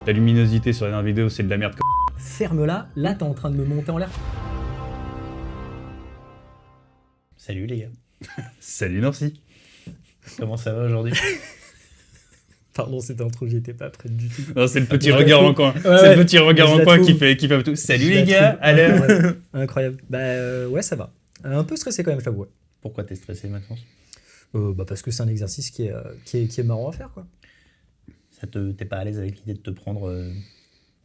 Ta luminosité sur la dernière vidéo, c'est de la merde. Ferme-la, là t'es en train de me monter en l'air. Salut les gars, Salut Nancy. comment ça va aujourd'hui? Pardon, c'était un trou, j'y étais pas prêt du tout. Non, c'est le petit Ouais, regard je en coin. Ouais, C'est le petit regard je en la coin trouve. qui fait tout. Salut Je les la gars, trouve alors. incroyable. Incroyable. Ouais, ça va. Un peu stressé quand même, je t'avoue. Ouais. Pourquoi t'es stressé maintenant? Parce que c'est un exercice qui est marrant à faire, quoi. T'es pas à l'aise avec l'idée de te prendre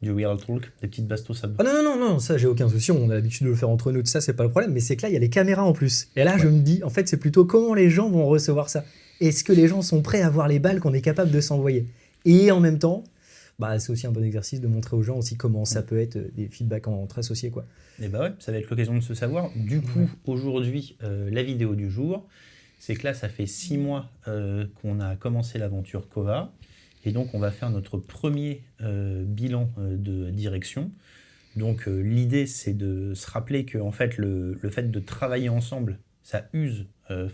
du real talk, des petites bastos à Ah non, ça j'ai aucun souci, on a l'habitude de le faire entre nous, tout ça, c'est pas le problème, mais c'est que là, il y a les caméras en plus. Et là, je me dis, en fait, c'est plutôt comment les gens vont recevoir ça. Est-ce que les gens sont prêts à voir les balles qu'on est capable de s'envoyer? Et en même temps, c'est aussi un bon exercice de montrer aux gens aussi comment ça peut être des feedbacks entre associés, quoi. Et bah ouais, ça va être l'occasion de se savoir. Du coup, aujourd'hui, la vidéo du jour, c'est que là, ça fait 6 mois qu'on a commencé l'aventure Kova. Et donc, on va faire notre premier bilan de direction. Donc, l'idée, c'est de se rappeler que en fait, le fait de travailler ensemble, ça use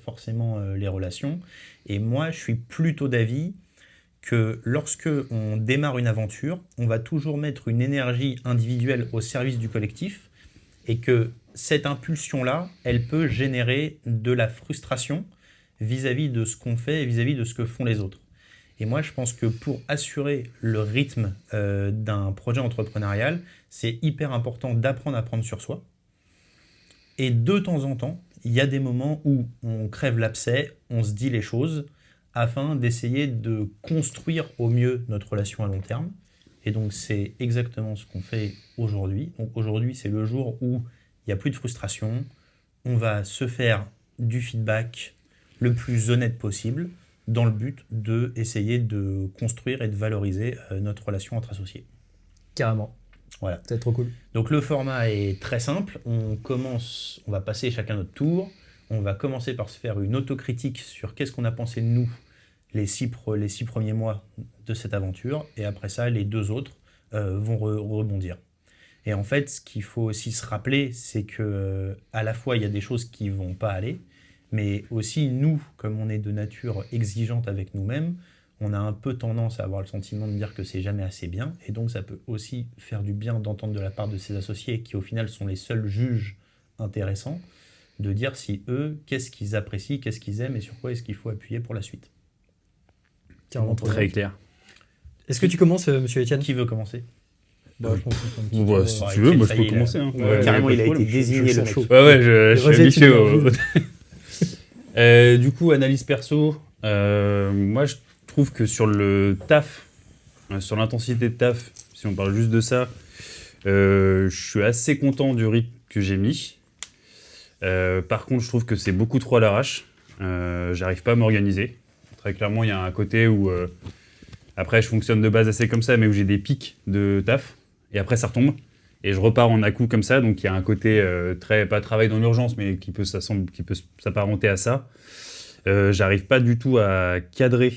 forcément les relations. Et moi, je suis plutôt d'avis que lorsque on démarre une aventure, on va toujours mettre une énergie individuelle au service du collectif et que cette impulsion-là, elle peut générer de la frustration vis-à-vis de ce qu'on fait et vis-à-vis de ce que font les autres. Et moi, je pense que pour assurer le rythme d'un projet entrepreneurial, c'est hyper important d'apprendre à prendre sur soi. Et de temps en temps, il y a des moments où on crève l'abcès, on se dit les choses, afin d'essayer de construire au mieux notre relation à long terme. Et donc, c'est exactement ce qu'on fait aujourd'hui. Donc, aujourd'hui, c'est le jour où il n'y a plus de frustration. On va se faire du feedback le plus honnête possible dans le but d'essayer de construire et de valoriser notre relation entre associés. Carrément. Voilà. C'est trop cool. Donc, le format est très simple. On va passer chacun notre tour. On va commencer par se faire une autocritique sur qu'est-ce qu'on a pensé de nous les six premiers mois de cette aventure. Et après ça, les 2 autres vont rebondir. Et en fait, ce qu'il faut aussi se rappeler, c'est que à la fois, il y a des choses qui ne vont pas aller, mais aussi, nous, comme on est de nature exigeante avec nous-mêmes, on a un peu tendance à avoir le sentiment de dire que c'est jamais assez bien. Et donc, ça peut aussi faire du bien d'entendre de la part de ses associés, qui au final sont les seuls juges intéressants, de dire si eux, qu'est-ce qu'ils apprécient, qu'est-ce qu'ils aiment et sur quoi est-ce qu'il faut appuyer pour la suite. Carrément. Très clair. Est-ce que tu commences, monsieur Etienne? Qui veut commencer? Je pense qu'on fait un petit Si tour, tu veux, moi je ça y peux est, commencer. là. Hein. Carrément, il a été je désigné le le sens mec. chaud. Ouais, je suis Vas-y, habitué tu Du coup, analyse perso. Moi, je trouve que sur le taf, sur l'intensité de taf, si on parle juste de ça, je suis assez content du rythme que j'ai mis. Par contre, je trouve que c'est beaucoup trop à l'arrache. J'arrive pas à m'organiser. Très clairement, il y a un côté où, après, je fonctionne de base assez comme ça, mais où j'ai des pics de taf, et après, ça retombe. Et je repars en à-coup comme ça, donc il y a un côté pas travail dans l'urgence, mais qui peut s'apparenter à ça. J'arrive pas du tout à cadrer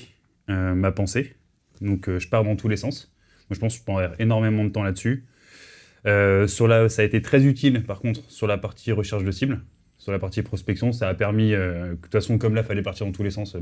ma pensée, donc je pars dans tous les sens. Moi, je pense que je prends énormément de temps là-dessus. Ça a été très utile, par contre, sur la partie recherche de cible. Sur la partie prospection, ça a permis, de toute façon, comme là, il fallait partir dans tous les sens,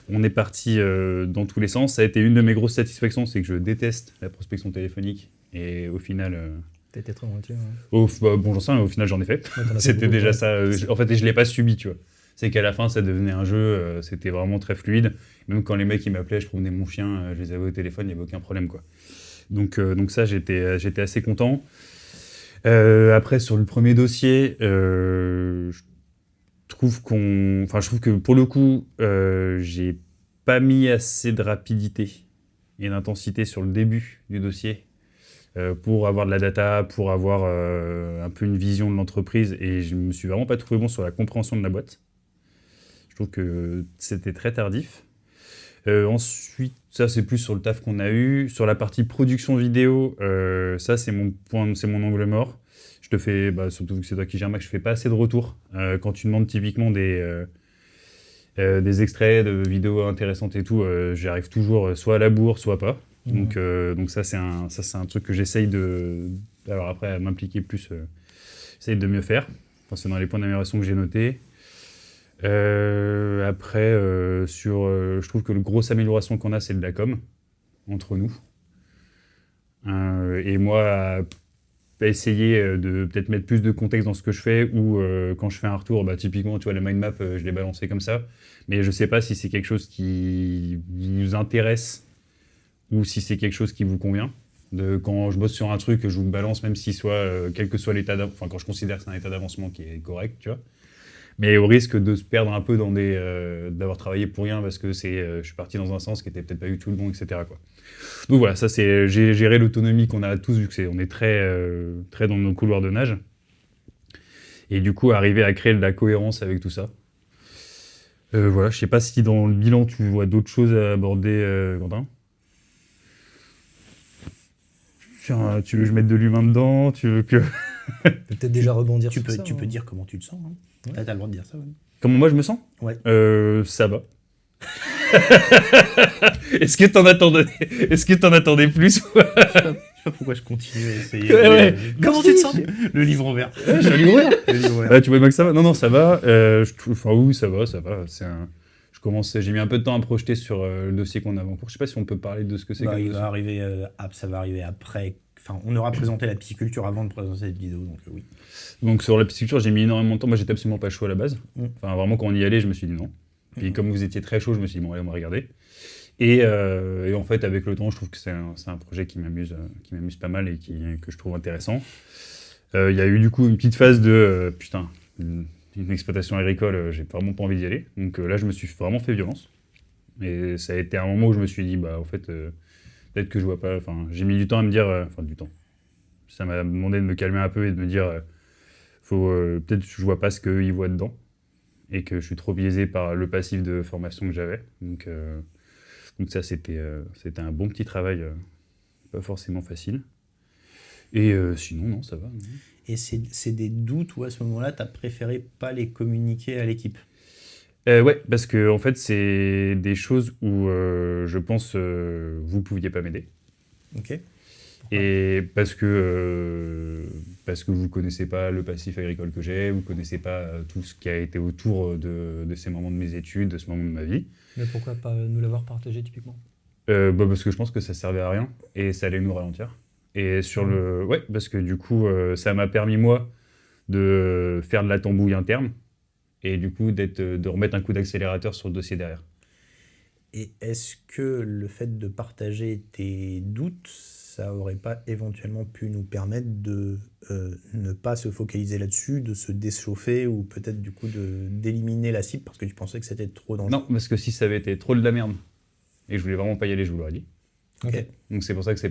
on est parti dans tous les sens. Ça a été une de mes grosses satisfactions, c'est que je déteste la prospection téléphonique. Et au final... T'étais très gentil. j'en sais rien, au final, j'en ai fait. Ouais, C'était déjà ça. En fait, et je l'ai pas subi, tu vois. C'est qu'à la fin, ça devenait un jeu, c'était vraiment très fluide. Même quand les mecs ils m'appelaient, je promenais mon chien, je les avais au téléphone, il n'y avait aucun problème, quoi. Donc ça, j'étais assez content. Après, sur le premier dossier, je trouve que pour le coup, j'ai pas mis assez de rapidité et d'intensité sur le début du dossier pour avoir de la data, pour avoir un peu une vision de l'entreprise, et je me suis vraiment pas trouvé bon sur la compréhension de la boîte. Je trouve que c'était très tardif. Ensuite, ça c'est plus sur le taf qu'on a eu. Sur la partie production vidéo, ça c'est mon angle mort. Je te fais, surtout que c'est toi qui gères Mac, je fais pas assez de retours. Quand tu demandes typiquement des extraits de vidéos intéressantes et tout, j'y arrive toujours soit à la bourre, soit pas. Donc ça c'est un truc que j'essaye de... Alors après, à m'impliquer plus, j'essaye de mieux faire. Enfin, c'est dans les points d'amélioration que j'ai notés. Après, je trouve que la grosse amélioration qu'on a, c'est de la com, entre nous. Et moi, à essayer de peut-être mettre plus de contexte dans ce que je fais, ou quand je fais un retour, typiquement, tu vois, la mind map, je l'ai balancé comme ça. Mais je sais pas si c'est quelque chose qui vous intéresse ou si c'est quelque chose qui vous convient. Quand je bosse sur un truc, je vous le balance, même si quel que soit l'état d'avancement, quand je considère que c'est un état d'avancement qui est correct, tu vois. Mais au risque de se perdre un peu dans d'avoir travaillé pour rien parce que je suis parti dans un sens qui était peut-être pas du tout le bon, etc., quoi. Donc voilà, ça j'ai géré l'autonomie qu'on a tous vu que on est très dans nos couloirs de nage. Et du coup, arriver à créer de la cohérence avec tout ça. Voilà, je sais pas si dans le bilan tu vois d'autres choses à aborder, Quentin. Tiens, tu veux que je mette de l'humain dedans? Tu veux que... Peut-être déjà rebondir Tu sur peux, ça. tu peux dire comment tu te sens. Hein. Ouais. Là, t'as le droit de dire ça. Ouais. Comment moi je me sens? Ouais. Ça va. Est-ce que t'en attendais plus? Je sais pas pourquoi je continue à essayer. Ouais. Comment tu te sens? Le livre en vert. Je suis allé ouvrir. Le livre en vert. Tu vois bien que ça va? Non, ça va. Oui, ça va. J'ai mis un peu de temps à me projeter sur le dossier qu'on a en cours. Je sais pas si on peut parler de ce que c'est. Ça va arriver après. Enfin, on aura présenté la pisciculture avant de présenter cette vidéo, donc oui. Donc sur la pisciculture, j'ai mis énormément de temps. Moi, j'étais absolument pas chaud à la base. Mm. Enfin, vraiment, quand on y allait, je me suis dit non. Puis comme vous étiez très chaud, je me suis dit bon, allez, on va regarder. Et en fait, avec le temps, je trouve que c'est un projet qui m'amuse pas mal et que je trouve intéressant. Il y a eu du coup une petite phase de une exploitation agricole, j'ai vraiment pas envie d'y aller. Donc là, je me suis vraiment fait violence. Et ça a été un moment où je me suis dit, en fait, peut-être que je vois pas. Enfin, j'ai mis du temps à me dire, du temps. Ça m'a demandé de me calmer un peu et de me dire, peut-être que je vois pas ce qu'eux ils voient dedans. Et que je suis trop biaisé par le passif de formation que j'avais. Donc ça, c'était un bon petit travail, pas forcément facile. Et sinon, non, ça va. Non. Et c'est des doutes où à ce moment-là, tu as préféré pas les communiquer à l'équipe? Ouais, parce que en fait, c'est des choses où je pense vous pouviez pas m'aider. Ok. Et parce que vous connaissez pas le passif agricole que j'ai, vous connaissez pas tout ce qui a été autour de ces moments de mes études, de ce moment de ma vie. Mais pourquoi pas nous l'avoir partagé typiquement? Parce que je pense que ça servait à rien et ça allait nous ralentir. Et ouais, parce que du coup, ça m'a permis moi de faire de la tambouille interne et du coup de remettre un coup d'accélérateur sur le dossier derrière. Et est-ce que le fait de partager tes doutes, ça aurait pas éventuellement pu nous permettre de ne pas se focaliser là-dessus, de se déchauffer ou peut-être du coup d'éliminer la cible parce que tu pensais que c'était trop dangereux? Non, parce que si ça avait été trop de la merde et je voulais vraiment pas y aller, je vous l'aurais dit. Ok. Donc c'est pour ça que c'est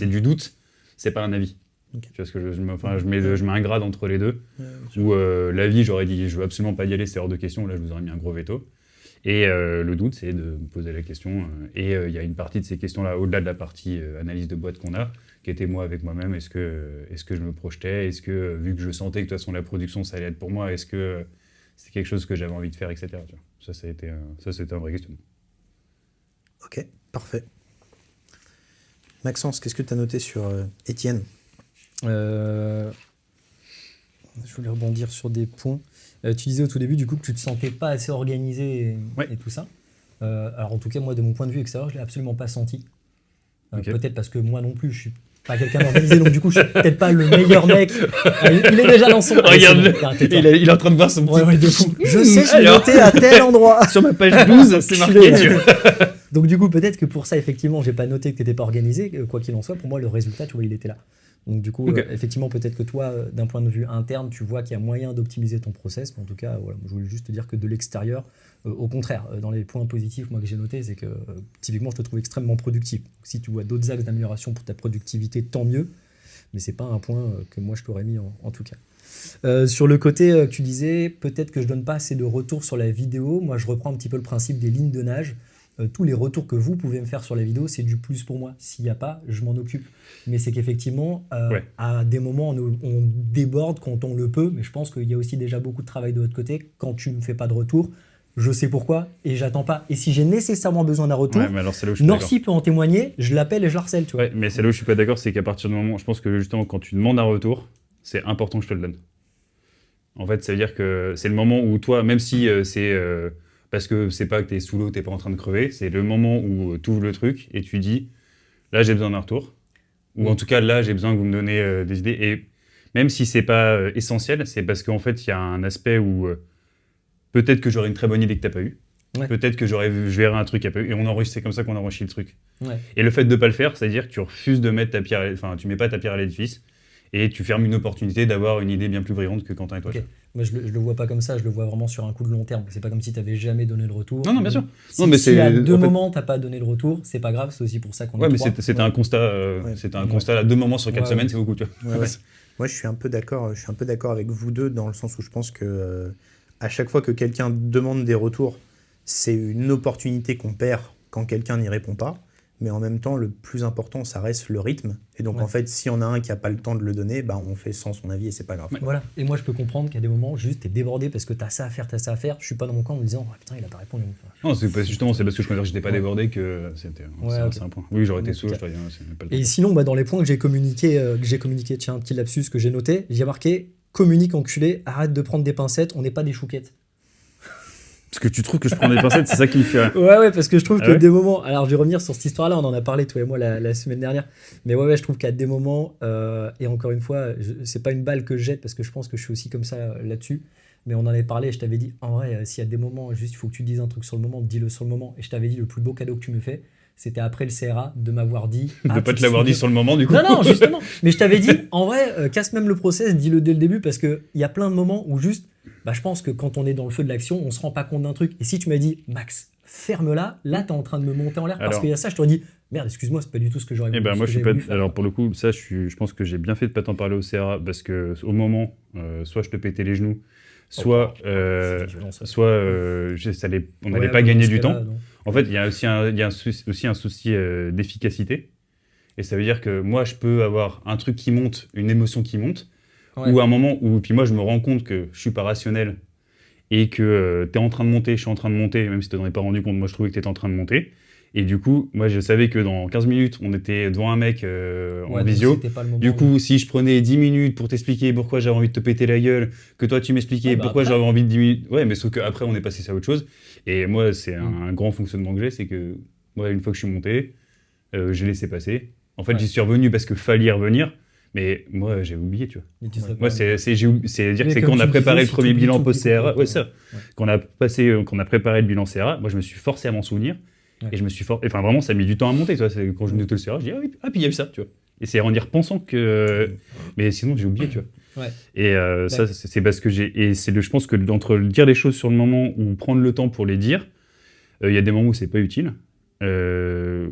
du doute, c'est pas un avis. Okay. Tu vois ce que je mets un grade entre les deux. Ouais, Où l'avis, j'aurais dit je veux absolument pas y aller, c'est hors de question. Là, je vous aurais mis un gros veto. Et le doute, c'est de me poser la question. Et il y a une partie de ces questions-là, au-delà de la partie analyse de boîte qu'on a, qui était moi avec moi-même. Est-ce que je me projetais? Est-ce que, vu que je sentais que de toute façon la production, ça allait être pour moi, est-ce que c'est quelque chose que j'avais envie de faire, etc. Tu vois. Ça, c'était un vrai questionnement. Ok, parfait. Maxence, qu'est-ce que tu as noté sur Étienne? Je voulais rebondir sur des points. Tu disais au tout début du coup que tu te sentais pas assez organisé et tout ça. Alors en tout cas moi de mon point de vue extérieur je l'ai absolument pas senti. Okay. Peut-être parce que moi non plus je suis pas quelqu'un d'organisé donc du coup je suis peut-être pas le meilleur mec. Il est déjà dans son. Regarde-le, il est en train de voir son petit. Ouais, de fou. Je sais je l'ai noté à tel endroit. Sur ma page 12 c'est marqué. Donc du coup peut-être que pour ça effectivement j'ai pas noté que t'étais pas organisé. Quoi qu'il en soit pour moi le résultat tu vois il était là. Donc du coup, effectivement, peut-être que toi, d'un point de vue interne, tu vois qu'il y a moyen d'optimiser ton process. Mais en tout cas, voilà, je voulais juste te dire que de l'extérieur, au contraire, dans les points positifs moi, que j'ai notés, c'est que typiquement, je te trouve extrêmement productif. Donc, si tu vois d'autres axes d'amélioration pour ta productivité, tant mieux. Mais c'est pas un point que moi, je t'aurais mis en tout cas. Sur le côté, tu disais, peut-être que je donne pas assez de retours sur la vidéo. Moi, je reprends un petit peu le principe des lignes de nage. Tous les retours que vous pouvez me faire sur la vidéo, c'est du plus pour moi. S'il n'y a pas, je m'en occupe. Mais c'est qu'effectivement, à des moments, on déborde quand on le peut. Mais je pense qu'il y a aussi déjà beaucoup de travail de votre côté. Quand tu ne me fais pas de retour, je sais pourquoi et j'attends pas. Et si j'ai nécessairement besoin d'un retour, Norcy peut en témoigner, je l'appelle et je harcèle. Tu vois. Ouais, mais c'est là où je suis pas d'accord, c'est qu'à partir du moment, je pense que justement, quand tu demandes un retour, c'est important que je te le donne. En fait, ça veut dire que c'est le moment où toi, même si c'est... parce que c'est pas que t'es sous l'eau, t'es pas en train de crever, c'est le moment où tu ouvres le truc et tu dis là j'ai besoin d'un retour. Ou Oui. en tout cas, là j'ai besoin que vous me donnez des idées. Et même si c'est pas essentiel, c'est parce qu'en fait, il y a un aspect où peut-être que j'aurai une très bonne idée que t'as pas eu. Ouais. Peut-être que je verrai un truc qu'il n'y a pas eu. Et on enregistre, c'est comme ça qu'on enregistre le truc. Ouais. Et le fait de pas le faire, c'est-à-dire que tu refuses de mettre ta pierre, enfin, tu mets pas ta pierre à l'édifice et tu fermes une opportunité d'avoir une idée bien plus brillante que Quentin et toi. Ok. Moi, je le vois pas comme ça, je le vois vraiment sur un coup de long terme. C'est pas comme si tu avais jamais donné le retour. Non, non, bien sûr. Si, Non, mais si c'est- à deux en fait- moments, t'as pas donné le retour, c'est pas grave, c'est aussi pour ça qu'on Ouais, est mais trois. c'était un constat. C'était un Ouais. constat à 2 moments sur 4 Ouais, semaines, ouais. c'est beaucoup, tu vois. Ouais. Moi, je suis un peu d'accord. Je suis un peu d'accord avec vous deux dans le sens où je pense que à chaque fois que quelqu'un demande des retours, c'est une opportunité qu'on perd quand quelqu'un n'y répond pas. Mais en même temps, le plus important, ça reste le rythme. Et donc, Ouais. en fait, si on a un qui n'a pas le temps de le donner, bah, on fait sans son avis et c'est pas grave. Voilà. Et moi, je peux comprendre qu'à des moments, juste, t'es débordé parce que t'as ça à faire, t'as ça à faire. Je suis pas dans mon camp en me disant, oh, putain, il a pas répondu. Enfin, Non, justement, c'est parce que je considère que j'étais pas Ouais. débordé que c'était Ouais, ok. c'est un point. Oui, j'aurais été En sous, tout je te dis, hein, c'est pas le Et temps. sinon, bah, dans les points que j'ai communiqué, tiens, un petit lapsus que j'ai noté, j'ai marqué communique enculé, arrête de prendre des pincettes, on n'est pas des chouquettes. Parce que tu trouves que je prends des pincettes, c'est ça qui me fait. Ouais, parce que je trouve Ah que ouais des moments. Alors, je vais revenir sur cette histoire-là, on en a parlé, toi et moi, la semaine dernière. Mais ouais, je trouve qu'à des moments, et encore une fois, c'est pas une balle que je jette parce que je pense que je suis aussi comme ça là-dessus. Mais on en avait parlé, je t'avais dit, en vrai, s'il y a des moments, juste il faut que tu dises un truc sur le moment, dis-le sur le moment. Et je t'avais dit, le plus beau cadeau que tu me fais, c'était après le CRA de m'avoir dit. De ah, pas tu te l'avoir dit souviens- sur le moment, du coup. Non, non, justement. Mais je t'avais dit, en vrai, casse même le process, dis-le dès le début, parce qu'il y a plein de moments où juste, bah, je pense que quand on est dans le feu de l'action, on se rend pas compte d'un truc. Et si tu m'as dit, Max, ferme-la, là, t'es en train de me monter en l'air, parce Alors- qu'il y a ça, je t'aurais dit, merde, excuse-moi, c'est pas du tout ce que j'aurais Eh voulu. ben, moi, ce je que suis pas. j'avais voulu faire. Alors, pour le coup, ça, je pense que j'ai bien fait de pas t'en parler au CRA parce que au moment, soit je te pétais les genoux, soit, C'est violent, ça. soit on n'allait Ouais, pas ouais, gagner dans ce du cas-là, temps. non. En fait, il y a aussi un souci d'efficacité. Et ça veut dire que moi, je peux avoir un truc qui monte, une émotion qui monte, Ouais. ou un moment où, puis moi, je me rends compte que je suis pas rationnel et que tu es en train de monter, je suis en train de monter, même si tu t'en es pas rendu compte, moi, je trouvais que tu étais en train de monter. Et du coup, moi, je savais que dans 15 minutes, on était devant un mec Ouais, en donc visio. c'était pas le moment, Du coup, si je prenais 10 minutes pour t'expliquer pourquoi j'avais envie de te péter la gueule, que toi tu m'expliquais Ouais, bah pourquoi après. j'avais envie de 10 minutes. Ouais, mais sauf qu'après, on est passé à autre chose. Et moi, c'est un grand fonctionnement que j'ai, c'est que moi, une fois que je suis monté, j'ai laissé passer. En fait, Ouais. j'y suis revenu parce que fallait y revenir. Mais moi, j'ai oublié, tu vois. Mais tu serais Moi, pas- c'est-à-dire Mais que c'est comme quand on a tu préparé disais, le si premier t'oublies bilan tout, post-CRA, t'oublies ouais, ça. Ouais. Qu'on a préparé le bilan CRA, moi, je me suis forcé à m'en souvenir. Ouais. Et je me suis enfin, vraiment, ça a mis du temps à monter, tu vois. Quand je notais le CRA, je dis, ah oui, puis il y a eu ça, tu vois. Et c'est en y repensant que. Mais sinon, j'ai oublié, tu vois. Ouais. Et ça, c'est parce que je pense que entre dire les choses sur le moment ou prendre le temps pour les dire, il y a des moments où c'est pas utile.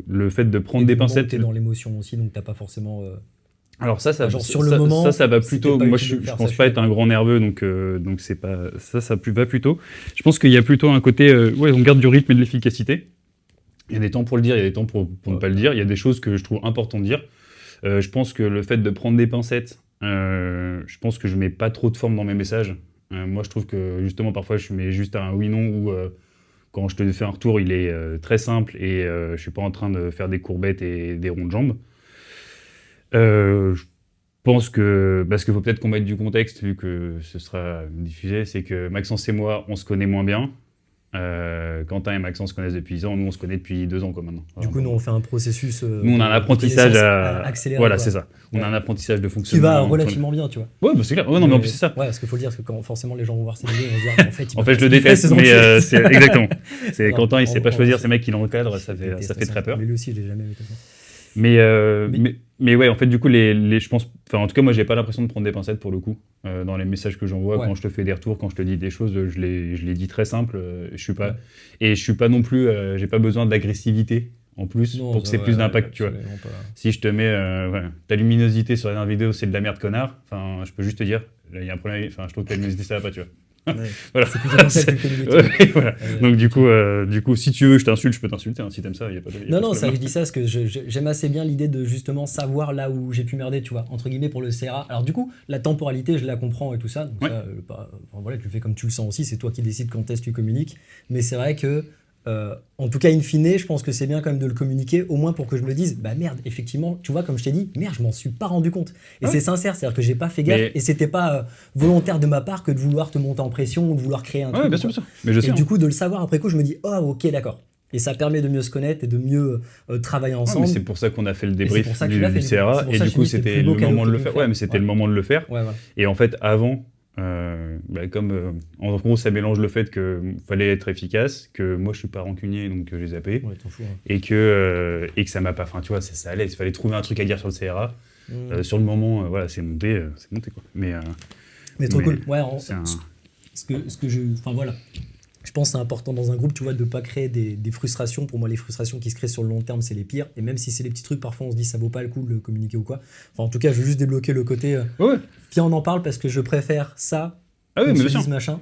Le fait de prendre Et des du moment où pincettes. t'es dans l'émotion aussi, donc t'as pas forcément. Alors ça Genre, sur le moment, ça va c'était plutôt. pas Moi, utile de le je faire, pense ça, pas je être suis un grand nerveux, donc c'est pas ça va plutôt. Je pense qu'il y a plutôt un côté, ouais, on garde du rythme et de l'efficacité. Il y a des temps pour le dire, il y a des temps pour ne pas le dire. Il y a des choses que je trouve importantes de dire. Je pense que le fait de prendre des pincettes, je pense que je mets pas trop de forme dans mes messages. Moi, je trouve que justement parfois je mets juste un oui/non ou quand je te fais un retour, il est très simple et je suis pas en train de faire des courbettes et des ronds de jambes. Je pense que, parce qu'il faut peut-être qu'on mette du contexte, vu que ce sera diffusé, c'est que Maxence et moi, on se connaît moins bien. Quentin et Maxence se connaissent depuis 10 ans, nous on se connaît depuis 2 ans quoi, maintenant. Du coup, nous, on fait un processus. Nous on a un apprentissage accéléré. Voilà, quoi. c'est ça. On a Ouais. un apprentissage de Qui fonctionnement. va relativement bien, tu vois. Ouais, bah c'est clair. Ouais, non, mais en plus c'est ça. Ouais, parce qu'il faut le dire, parce que quand forcément les gens vont voir cette vidéo, ils vont se dire, en fait, En fait, je le déteste, mais c'est exactement. C'est Non, Quentin, il sait pas on- choisir on- ces mecs qui l'encadrent, ça Je fait déteste très peur. Mais lui aussi, je l'ai jamais vu. de toute façon. Mais ouais, en fait, du coup, je pense, enfin, en tout cas, moi, j'ai pas l'impression de prendre des pincettes pour le coup dans les messages que j'envoie. Ouais. Quand je te fais des retours, quand je te dis des choses, je les dis très simple. Je suis pas non plus, j'ai pas besoin d'agressivité en plus Non, pour que ça, c'est ouais, plus d'impact, tu vois. absolument pas. Si je te mets ta luminosité sur la dernière vidéo, c'est de la merde, connard. Enfin, je peux juste te dire, là, il y a un problème. Enfin, je trouve que ta luminosité, ça va pas, tu vois. Ouais. Voilà. C'est plutôt comme ça que tu le communiques. Ouais, voilà. Ouais. Donc du coup, si tu veux, je t'insulte, je peux t'insulter. Hein, si t'aimes ça, il y a pas de. y a pas Non, de non, ça, problème. je dis ça parce que j'aime assez bien l'idée de justement savoir là où j'ai pu merder, tu vois, entre guillemets pour le CRA. Alors du coup, la temporalité, je la comprends et tout ça. Donc Ouais. ça, enfin, voilà, tu le fais comme tu le sens aussi, c'est toi qui décides quand est-ce que tu communiques. Mais c'est vrai que, en tout cas, in fine, je pense que c'est bien quand même de le communiquer, au moins pour que je me dise, bah merde, effectivement, tu vois, comme je t'ai dit, merde, je m'en suis pas rendu compte. Et Ouais. c'est sincère, c'est-à-dire que j'ai pas fait gaffe Mais- et c'était pas volontaire de ma part que de vouloir te monter en pression ou de vouloir créer un Ouais, truc. bien ou sûr, quoi. bien sûr. Mais je sais. Et hein. du coup, de le savoir après coup, je me dis, oh, ok, d'accord. Et ça permet de mieux se connaître et de mieux travailler Ouais, ensemble. mais c'est pour ça qu'on a fait le c'est débrief pour ça que du, tu l'as fait, du du coup. CRA, C'est pour et ça du que coup, je dis que c'était c'était le le plus beau moment de cadeau le que tu faire. peux Ouais, faire. mais c'était Ouais. le moment de le faire. Ouais, voilà. Et en fait, avant, en gros, ça mélange le fait qu'il fallait être efficace, que moi, je suis pas rancunier, donc j'ai zappé, Ouais, t'en fous, hein. et que ça m'a pas... Enfin, tu vois, ça allait, il fallait trouver un truc à dire sur le CRA. Sur le moment, voilà, c'est monté, quoi. Mais Mais trop mais cool. Ouais, c'est un... ce que je. Enfin voilà. Je pense que c'est important dans un groupe, tu vois, de pas créer des frustrations. Pour moi, les frustrations qui se créent sur le long terme, c'est les pires. Et même si c'est les petits trucs, parfois on se dit ça vaut pas le coup de le communiquer ou quoi. Enfin, en tout cas, je veux juste débloquer le côté. Ouais. Viens, on en parle parce que je préfère ça. Ah oui, qu'on mais se bien sûr. dise machin.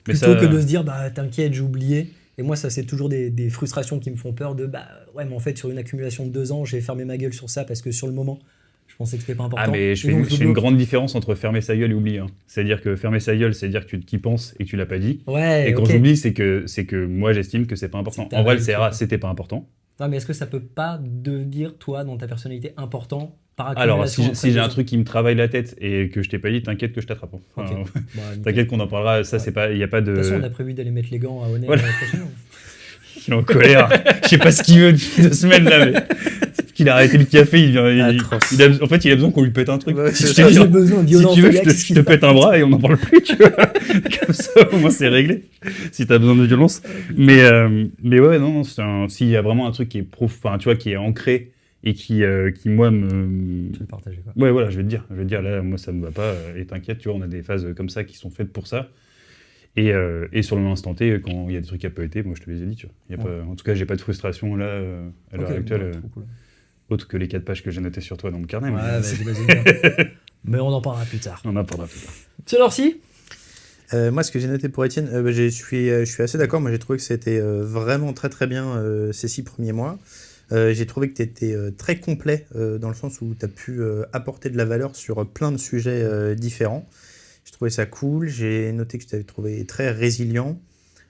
Mais Plutôt ça- que de se dire, bah t'inquiète, j'ai oublié. Et moi, ça, c'est toujours des frustrations qui me font peur de, bah ouais, mais en fait, sur une accumulation de 2 ans, j'ai fermé ma gueule sur ça parce que sur le moment, je pensais que c'était pas important. Ah, mais Et je fais donc, une bloque. grande différence entre fermer sa gueule et oublier. Hein. C'est-à-dire que fermer sa gueule, c'est dire que tu y penses et que tu l'as pas dit. Ouais, Et quand ok. j'oublie, c'est que moi, j'estime que c'est pas important. C'est que t'as En vrai, le réalisé, CRA, quoi. c'était pas important. Non, mais est-ce que ça peut pas devenir, toi, dans ta personnalité, important par Alors, accumulation si après j'ai 2 un ans? truc qui me travaille la tête et que je t'ai pas dit, t'inquiète que je t'attrape. Enfin, Ok. Bah, nickel. t'inquiète qu'on en parlera. Ça, Ouais. c'est pas, il y a pas de. De toute façon, on a prévu d'aller mettre les gants à Honnête Voilà. l'année prochaine. Il est en colère. Je sais pas ce qu'il veut depuis 2 semaines là, mais qu'il a arrêté le café. Atroce. En fait, il a besoin qu'on lui pète un truc. Ouais, Si je c'est te Ah, dis, j'ai besoin de si violence. tu veux, les je gars, te, qu'est-ce je qui te se pète un bras et on n'en parle plus, tu vois. Comme ça, au moins, c'est réglé. Si t'as besoin de violence. Mais ouais, non, s'il y a vraiment un truc qui est enfin, tu vois, qui est ancré et qui moi, me. Tu le partager, quoi. Ouais, voilà, je vais te dire, là, moi, ça me va pas. Et t'inquiète, tu vois, on a des phases comme ça qui sont faites pour ça. Et sur le moment instant T, quand il y a des trucs à pas été, moi, je te les ai dit, tu vois. Il y a Ouais. pas, en tout cas, j'ai pas de frustration là, à l'heure Ok, actuelle, ouais, trop cool. autre que les 4 pages que j'ai notées sur toi dans mon carnet. Ouais, mais vas-y. Mais on en parlera plus tard. on en parlera plus tard. Monsieur Lorcy? Moi, ce que j'ai noté pour Étienne, je suis assez d'accord. Moi, j'ai trouvé que c'était vraiment très très bien ces 6 premiers mois. J'ai trouvé que tu étais très complet dans le sens où tu as pu apporter de la valeur sur plein de sujets différents. J'ai trouvé ça cool. J'ai noté que je t'avais trouvé très résilient,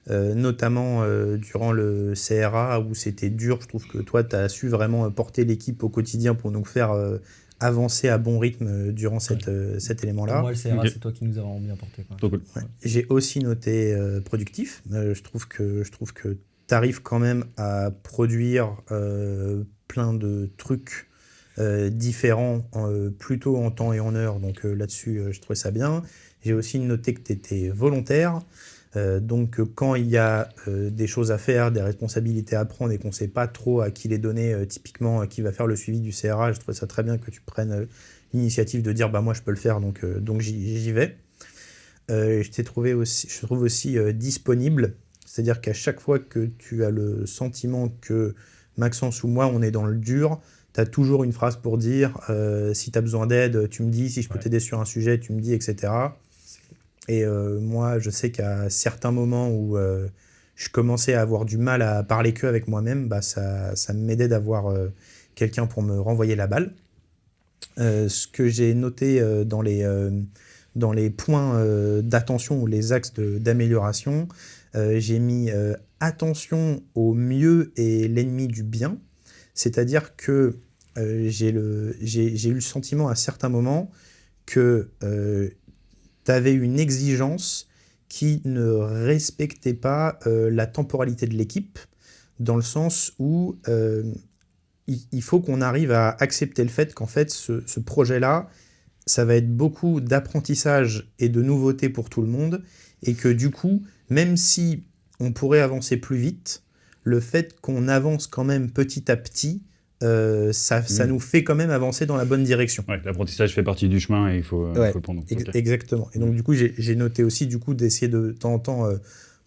notamment durant le CRA où c'était dur. Je trouve que toi, tu as su vraiment porter l'équipe au quotidien pour nous faire avancer à bon rythme durant cet Pour élément-là. moi, le CRA, Ok. c'est toi qui nous as vraiment bien porté, quoi. Trop cool. Ouais. J'ai aussi noté productif. Je trouve que tu arrives quand même à produire plein de trucs différents, plutôt en temps et en heure. Donc là-dessus, je trouvais ça bien. J'ai aussi noté que tu étais volontaire. Donc quand il y a des choses à faire, des responsabilités à prendre et qu'on ne sait pas trop à qui les donner, typiquement qui va faire le suivi du CRA, je trouve ça très bien que tu prennes l'initiative de dire bah moi je peux le faire, donc j'y vais. Je trouve aussi disponible, c'est-à-dire qu'à chaque fois que tu as le sentiment que Maxence ou moi on est dans le dur, tu as toujours une phrase pour dire si tu as besoin d'aide, tu me dis, si je peux t'aider sur un sujet, tu me dis, etc. Et moi, je sais qu'à certains moments où je commençais à avoir du mal à parler que avec moi-même, bah, ça m'aidait d'avoir quelqu'un pour me renvoyer la balle. Ce que j'ai noté dans les points d'attention ou les axes d'amélioration, j'ai mis attention au mieux et l'ennemi du bien. C'est-à-dire que j'ai eu le sentiment à certains moments que tu avais une exigence qui ne respectait pas la temporalité de l'équipe, dans le sens où il faut qu'on arrive à accepter le fait qu'en fait, ce projet-là, ça va être beaucoup d'apprentissage et de nouveautés pour tout le monde, et que du coup, même si on pourrait avancer plus vite, le fait qu'on avance quand même petit à petit, ça nous fait quand même avancer dans la bonne direction. Ouais, l'apprentissage fait partie du chemin et il faut Ouais, le prendre. Ok. Exactement. Et donc du coup, j'ai noté aussi du coup d'essayer de temps en temps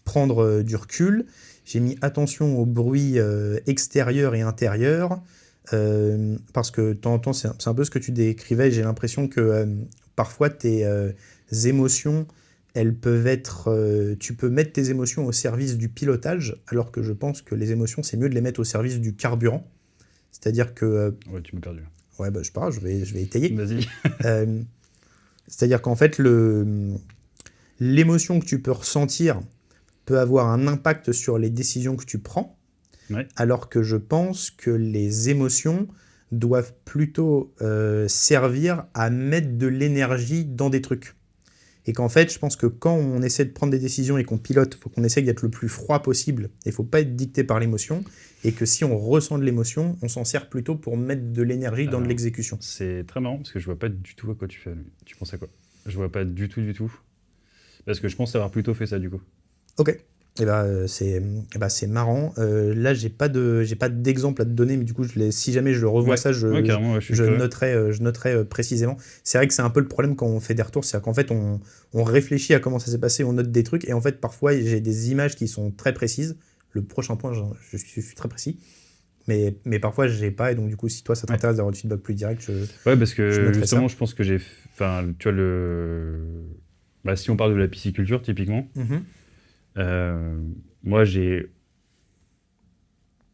prendre du recul. J'ai mis attention aux bruits extérieurs et intérieurs, parce que de temps en temps, c'est un peu ce que tu décrivais. J'ai l'impression que parfois tes émotions, elles peuvent être... tu peux mettre tes émotions au service du pilotage, alors que je pense que les émotions, c'est mieux de les mettre au service du carburant. C'est-à-dire que... Ouais, tu m'as perdu. ouais, bah, je sais pas, je vais étayer. Vas-y. C'est-à-dire qu'en fait, l'émotion que tu peux ressentir peut avoir un impact sur les décisions que tu prends, Ouais. alors que je pense que les émotions doivent plutôt servir à mettre de l'énergie dans des trucs. Et qu'en fait, je pense que quand on essaie de prendre des décisions et qu'on pilote, il faut qu'on essaie d'être le plus froid possible. Il ne faut pas être dicté par l'émotion. Et que si on ressent de l'émotion, on s'en sert plutôt pour mettre de l'énergie dans de l'exécution. C'est très marrant parce que je vois pas du tout à quoi tu fais. Tu penses à quoi? Je vois pas du tout. Parce que je pense avoir plutôt fait ça du coup. Ok. C'est marrant. Là, j'ai pas d'exemple à te donner, mais du coup, si jamais je le revois ça, je noterai précisément. C'est vrai que c'est un peu le problème quand on fait des retours, c'est qu'en fait, on réfléchit à comment ça s'est passé, on note des trucs, et en fait, parfois, j'ai des images qui sont très précises. Le prochain point, je suis très précis. Mais parfois, je n'ai pas, et donc du coup, si toi, ça t'intéresse d'avoir du feedback plus direct, Ouais, parce que justement, je pense que tu vois, si on parle de la pisciculture, typiquement, moi, j'ai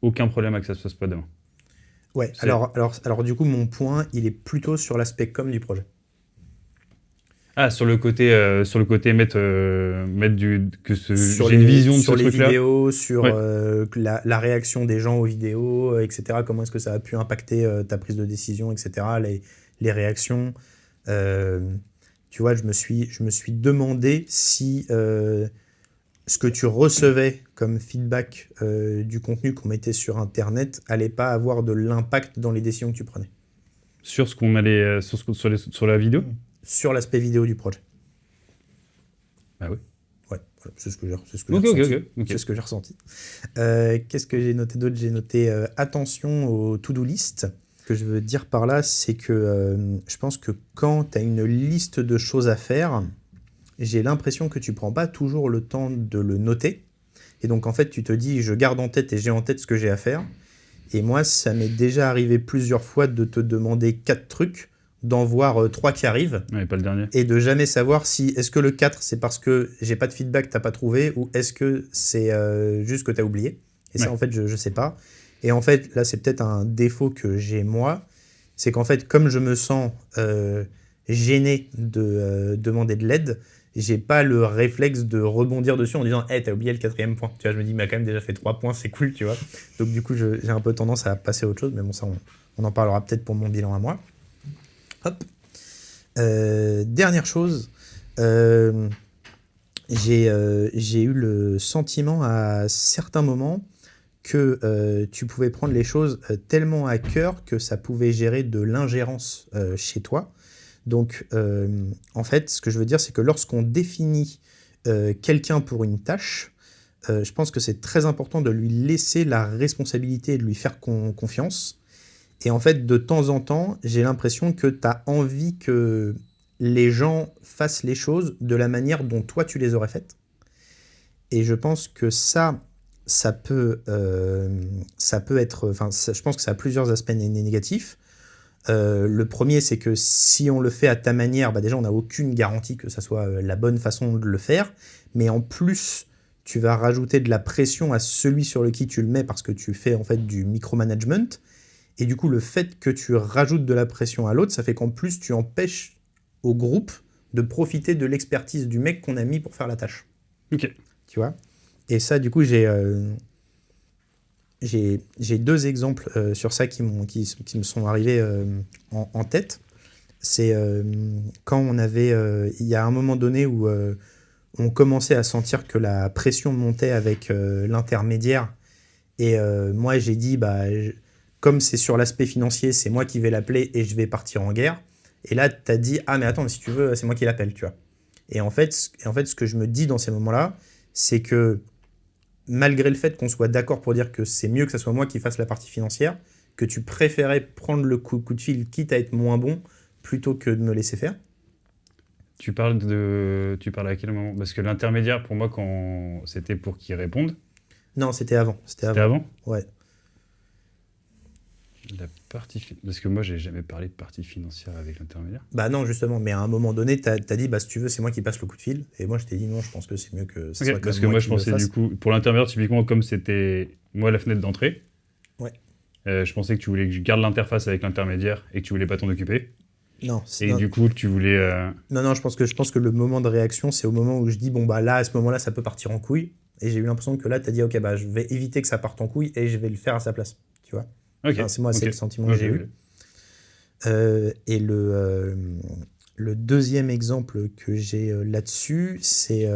aucun problème à que ça se fasse pas demain. Ouais, alors du coup, mon point, il est plutôt sur l'aspect com du projet. Ah, sur le côté mettre j'ai une vision de ce truc-là. Sur les vidéos, sur la réaction des gens aux vidéos, etc. Comment est-ce que ça a pu impacter ta prise de décision, etc. Les réactions. Tu vois, je me suis demandé si ce que tu recevais comme feedback du contenu qu'on mettait sur Internet allait pas avoir de l'impact dans les décisions que tu prenais. Sur ce qu'on allait sur la vidéo. Sur l'aspect vidéo du projet. Ah oui. Ouais, voilà, c'est ce que j'ai ressenti. Ok. C'est ce que j'ai ressenti. Qu'est-ce que j'ai noté d'autre? J'ai noté attention aux to-do list. Ce que je veux dire par là, c'est que je pense que quand tu as une liste de choses à faire, j'ai l'impression que tu prends pas toujours le temps de le noter. Et donc, en fait, tu te dis, je garde en tête et j'ai en tête ce que j'ai à faire. Et moi, ça m'est déjà arrivé plusieurs fois de te demander 4 trucs, d'en voir 3 qui arrivent. Ouais, pas le dernier. Et de jamais savoir si, est-ce que le 4, c'est parce que j'ai pas de feedback, t'as pas trouvé, ou est-ce que c'est juste que t'as oublié. Et ça, en fait, je sais pas. Et en fait, là, c'est peut-être un défaut que j'ai moi. C'est qu'en fait, comme je me sens gêné de demander de l'aide, j'ai pas le réflexe de rebondir dessus en disant « Hey, t'as oublié le 4e point ». Tu vois, je me dis « Mais quand même déjà fait 3 points, c'est cool, tu vois ». Donc du coup, j'ai un peu tendance à passer à autre chose, mais bon, ça, on en parlera peut-être pour mon bilan à moi. Hop. Dernière chose, j'ai eu le sentiment à certains moments que tu pouvais prendre les choses tellement à cœur que ça pouvait gérer de l'ingérence chez toi. Donc, en fait, ce que je veux dire, c'est que lorsqu'on définit quelqu'un pour une tâche, je pense que c'est très important de lui laisser la responsabilité et de lui faire confiance. Et en fait, de temps en temps, j'ai l'impression que tu as envie que les gens fassent les choses de la manière dont toi, tu les aurais faites. Et je pense que ça peut être... Enfin, je pense que ça a plusieurs aspects négatifs. Le premier, c'est que si on le fait à ta manière, bah déjà, on n'a aucune garantie que ça soit la bonne façon de le faire. Mais en plus, tu vas rajouter de la pression à celui sur lequel tu le mets parce que tu fais en fait du micromanagement. Et du coup, le fait que tu rajoutes de la pression à l'autre, ça fait qu'en plus, tu empêches au groupe de profiter de l'expertise du mec qu'on a mis pour faire la tâche. Ok. Tu vois ? Et ça, du coup, j'ai 2 exemples sur ça qui me sont arrivés en tête. C'est quand on avait... il y a un moment donné où on commençait à sentir que la pression montait avec l'intermédiaire. Et moi, j'ai dit... comme c'est sur l'aspect financier, c'est moi qui vais l'appeler et je vais partir en guerre. Et là, tu as dit, ah mais attends, mais si tu veux, c'est moi qui l'appelle, tu vois. Et en fait, ce que je me dis dans ces moments-là, c'est que malgré le fait qu'on soit d'accord pour dire que c'est mieux que ce soit moi qui fasse la partie financière, que tu préférais prendre le coup de fil, quitte à être moins bon, plutôt que de me laisser faire. Tu parles à quel moment? Parce que l'intermédiaire, pour moi, quand c'était pour qu'il réponde. Non, c'était avant. C'était avant? Ouais. Parce que moi, j'ai jamais parlé de partie financière avec l'intermédiaire. Bah non, justement, mais à un moment donné, t'as dit, si tu veux, c'est moi qui passe le coup de fil. Et moi, je t'ai dit, non, je pense que c'est mieux que ça soit parce que moi, je pensais du coup, pour l'intermédiaire, typiquement, comme c'était moi la fenêtre d'entrée, je pensais que tu voulais que je garde l'interface avec l'intermédiaire et que tu voulais pas t'en occuper. Non. Du coup, tu voulais... Non, je pense que le moment de réaction, c'est au moment où je dis, là, à ce moment-là, ça peut partir en couille. Et j'ai eu l'impression que là, t'as dit, ok, je vais éviter que ça parte en couille et je vais le faire à sa place. Tu vois. Okay. C'est le sentiment que j'ai eu. Et Le deuxième exemple que j'ai là-dessus, c'est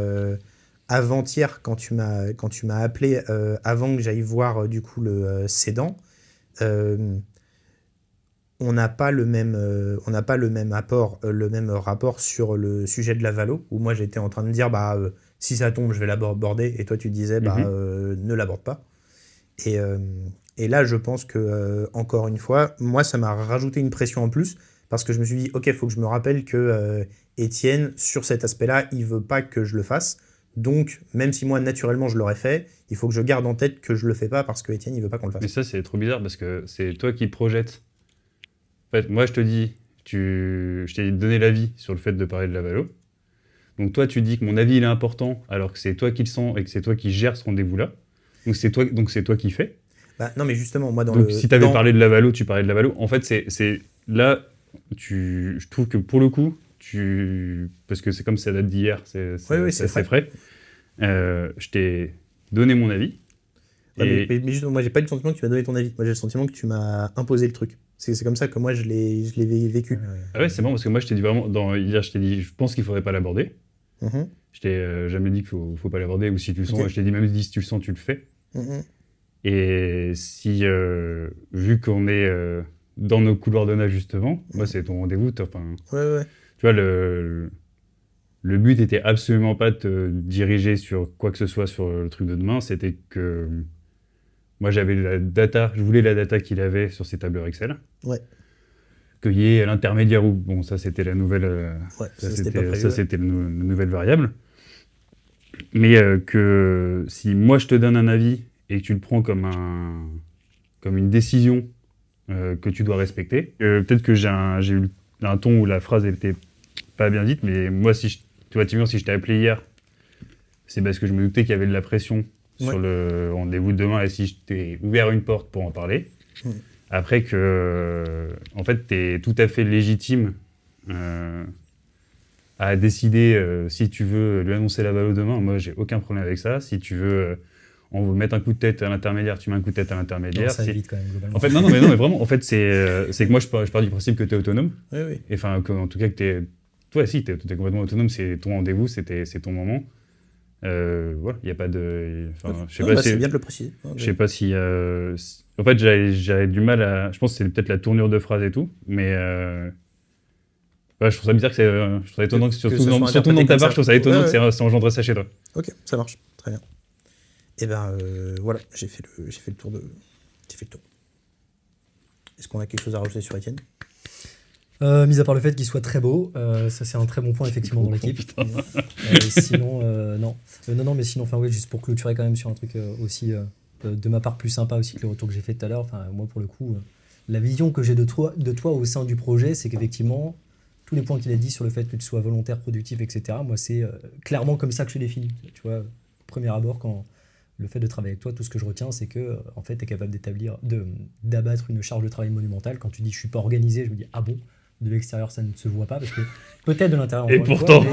avant-hier quand tu m'as appelé avant que j'aille voir du coup le cédant. On n'a pas le même le même rapport sur le sujet de la valo, où moi j'étais en train de dire si ça tombe je vais l'aborder, et toi tu disais ne l'aborde pas. Et là je pense que encore une fois moi ça m'a rajouté une pression en plus, parce que je me suis dit ok, il faut que je me rappelle que Étienne sur cet aspect-là il veut pas que je le fasse, donc même si moi naturellement je l'aurais fait, il faut que je garde en tête que je le fais pas parce que Étienne il veut pas qu'on le fasse. Mais ça, c'est trop bizarre parce que c'est toi qui projettes. En fait, moi, je te dis, je t'ai donné l'avis sur le fait de parler de la valo. Donc toi, tu dis que mon avis, il est important, alors que c'est toi qui le sens et que c'est toi qui gères ce rendez-vous-là. Donc c'est toi qui fais. Non, mais justement, moi, Si tu avais parlé de la valo, tu parlais de la valo. En fait, c'est là, je trouve que pour le coup, parce que c'est comme ça date d'hier, c'est frais. Je t'ai donné mon avis. Mais justement, moi, j'ai pas eu le sentiment que tu m'as donné ton avis. Moi, j'ai le sentiment que tu m'as imposé le truc. C'est comme ça que moi, je l'ai vécu. Ah ouais, c'est bon, parce que moi, je t'ai dit vraiment, hier, je t'ai dit, je pense qu'il faudrait pas l'aborder. Je t'ai jamais dit qu'il faut pas l'aborder, ou si tu le sens, je t'ai dit même si tu le sens, tu le fais. Et si, vu qu'on est dans nos couloirs de nage, justement, moi, c'est ton rendez-vous. Tu vois, le but était absolument pas de te diriger sur quoi que ce soit sur le truc de demain, c'était que moi, j'avais la data, je voulais la data qu'il avait sur ses tableurs Excel. Qu'il y ait l'intermédiaire où, bon, ça c'était la nouvelle, ça c'était la nouvelle variable. Mais que si moi je te donne un avis et que tu le prends comme une décision que tu dois respecter, peut-être que j'ai eu un ton où la phrase n'était pas bien dite, mais moi, tu vois, Timur, si je t'ai appelé hier, c'est parce que je me doutais qu'il y avait de la pression sur le rendez-vous de demain, et si je t'ai ouvert une porte pour en parler. Après en fait, tu es tout à fait légitime à décider si tu veux lui annoncer la valo demain. Moi, j'ai aucun problème avec ça. Si tu veux on veut mettre un coup de tête à l'intermédiaire, tu mets un coup de tête à l'intermédiaire. Non, ça évite quand même, globalement. En fait, non, mais vraiment, en fait, c'est que moi, je pars du principe que tu es autonome. Oui. Et enfin, en tout cas, que tu es... Toi, si, tu es complètement autonome, c'est ton rendez-vous, c'est ton moment. Voilà, il n'y a pas de... c'est bien de le préciser. Je sais pas si... En fait, j'avais du mal à... Je pense que c'est peut-être la tournure de phrase et tout, mais... je trouve ça bizarre que c'est... je trouve ça étonnant que surtout dans ta part, je trouve ça étonnant que ça engendre ça chez toi. Ok, ça marche. Très bien. Et voilà, j'ai fait le tour. Est-ce qu'on a quelque chose à rajouter sur Étienne ? Mis à part le fait qu'il soit très beau, ça c'est un très bon point effectivement dans l'équipe. Sinon, non. Non, mais sinon, juste pour clôturer quand même sur un truc aussi de ma part plus sympa aussi que le retour que j'ai fait tout à l'heure. Moi pour le coup, la vision que j'ai de toi au sein du projet, c'est qu'effectivement, tous les points qu'il a dit sur le fait que tu sois volontaire, productif, etc. Moi c'est clairement comme ça que je définis. Tu vois, premier abord quand le fait de travailler avec toi, tout ce que je retiens, c'est que en fait, tu es capable d'abattre une charge de travail monumentale. Quand tu dis je suis pas organisé, je me dis ah bon. De l'extérieur, ça ne se voit pas, parce que peut-être de l'intérieur. Et pourtant,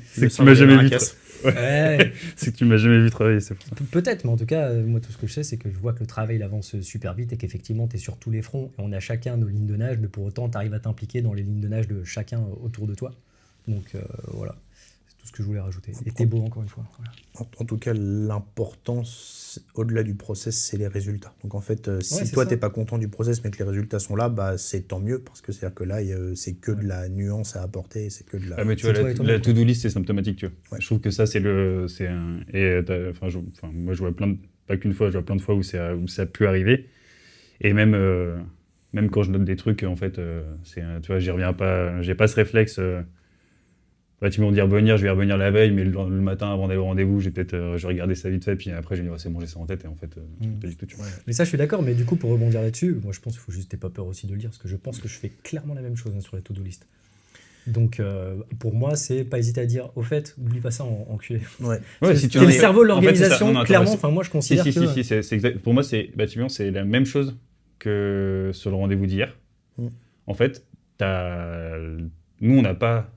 c'est que tu m'as jamais vu. C'est que tu m'as jamais vu travailler, c'est pour ça. Peut-être, mais en tout cas, moi, tout ce que je sais, c'est que je vois que le travail il avance super vite et qu'effectivement, tu es sur tous les fronts et on a chacun nos lignes de nage, mais pour autant, tu arrives à t'impliquer dans les lignes de nage de chacun autour de toi. Donc voilà, c'est tout ce que je voulais rajouter. Et t'es beau, encore une fois. Voilà. En tout cas, l'importance, au-delà du process, c'est les résultats. Donc en fait, si toi, t'es pas content du process, mais que les résultats sont là, c'est tant mieux, parce que c'est-à-dire que là, c'est que de la nuance à apporter, c'est que de la... Ah mais tu vois, la to-do list, c'est symptomatique, tu vois. Ouais. Je trouve que ça, moi, je vois pas qu'une fois, je vois plein de fois où ça a pu arriver. Et même quand je note des trucs, en fait, tu vois, j'y reviens pas, j'ai pas ce réflexe... tu m'as dit revenir, je vais revenir la veille, mais le matin avant d'aller au rendez-vous, je vais regarder ça vite fait, puis après je vais dire c'est bon, j'ai ça en tête, et en fait, pas du tout. Tu vois. Mais ça, je suis d'accord, mais du coup, pour rebondir là-dessus, moi je pense qu'il faut juste, t'aies pas peur aussi de le dire, parce que je pense que je fais clairement la même chose sur les to-do list. Donc pour moi, c'est pas hésiter à dire au fait, oublie pas ça, enculé. Si c'est le cerveau de l'organisation, en fait, clairement, moi je considère que... Si, c'est exact. Pour moi, c'est la même chose que sur le rendez-vous d'hier. En fait, nous, on n'a pas.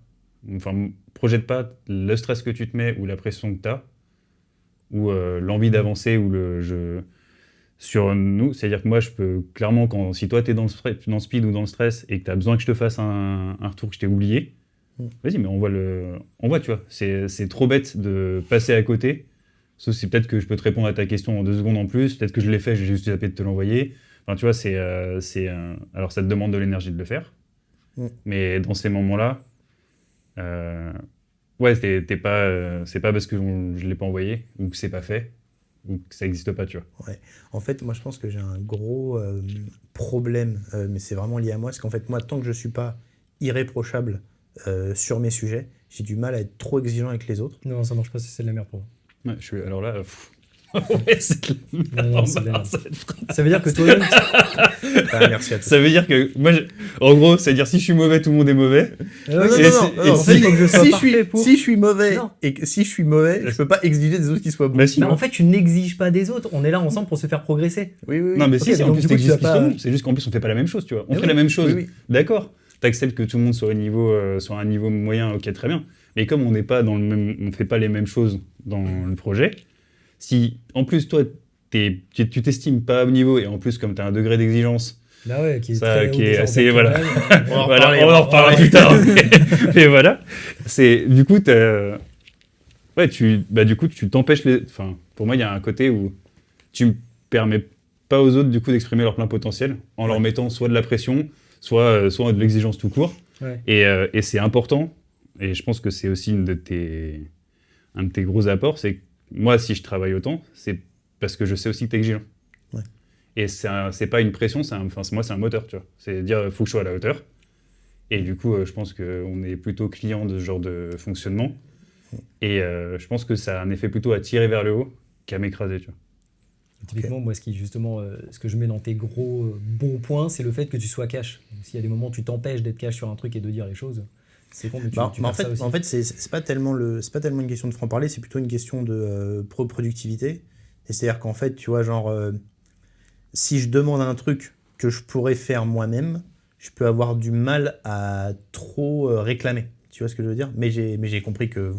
Enfin, projette pas le stress que tu te mets ou la pression que tu as ou l'envie d'avancer ou sur nous. C'est-à-dire que moi, je peux clairement, si toi, tu es dans le speed ou dans le stress et que tu as besoin que je te fasse un retour que je t'ai oublié, vas-y, mais envoie, tu vois. C'est trop bête de passer à côté. Sauf si peut-être que je peux te répondre à ta question en 2 secondes en plus. Peut-être que je l'ai fait, j'ai juste zappé de te l'envoyer. Enfin, tu vois, alors ça te demande de l'énergie de le faire. Mais dans ces moments-là, ouais, c'est pas parce que je l'ai pas envoyé ou que c'est pas fait ou que ça n'existe pas, tu vois. Ouais. En fait, moi, je pense que j'ai un gros problème, mais c'est vraiment lié à moi, parce qu'en fait, moi, tant que je suis pas irréprochable sur mes sujets, j'ai du mal à être trop exigeant avec les autres. Non, ça marche pas, c'est de la merde pour moi. Ouais, alors là, ouais, c'est de la merde. Non, c'est de la merde. Ça veut dire que toi-même, Ah, merci à toi. Ça veut dire que moi, en gros, c'est-à-dire si je suis mauvais, tout le monde est mauvais. Non, Et si- il faut que je sois si parfait pour- si je suis mauvais Non. et que si je suis mauvais, je peux pas exiger des autres qui soient bons. Mais si, mais en fait, tu n'exiges pas des autres. On est là ensemble pour se faire progresser. Oui, oui, oui. non, mais Ok, si, en donc plus, du coup, tu t'existes vas pas- plus, c'est juste qu'en plus, on fait pas la même chose, tu vois. On Eh fait oui. la même chose, Oui, oui. d'accord. T'acceptes que tout le monde soit sur un niveau moyen, ok, très bien. Mais comme on n'est pas on fait pas les mêmes choses dans le projet, si en plus toi, tu t'estimes pas au niveau et en plus comme tu as un degré d'exigence, Là, ouais, qui est Ça, très haut qui est déjà, assez- on voilà. peut- On en voilà, reparlera, on en reparlera plus tard. Mais voilà, c'est du coup, ouais, du coup, tu t'empêches Enfin, pour moi, il y a un côté où tu ne permets pas aux autres du coup d'exprimer leur plein potentiel en leur mettant soit de la pression, soit de l'exigence tout court. Ouais. Et c'est important. Et je pense que c'est aussi un de tes gros apports, c'est que moi, si je travaille autant, c'est parce que je sais aussi que tu es exigeant. Ouais. Et c'est pas une pression, moi, c'est un moteur, tu vois. C'est dire, il faut que je sois à la hauteur. Et du coup, je pense qu'on est plutôt client de ce genre de fonctionnement. Et je pense que ça a un effet plutôt à tirer vers le haut qu'à m'écraser, tu vois. Typiquement, moi, ce que je mets dans tes gros bons points, c'est le fait que tu sois cash. S'il y a des moments où tu t'empêches d'être cash sur un truc et de dire les choses, c'est con, mais tu en perds ça aussi. fait, c'est pas tellement une question de franc-parler, c'est plutôt une question de productivité. C'est-à-dire qu'en fait, tu vois, genre, si je demande un truc que je pourrais faire moi-même, je peux avoir du mal à trop réclamer. Tu vois ce que je veux dire ? Mais j'ai compris que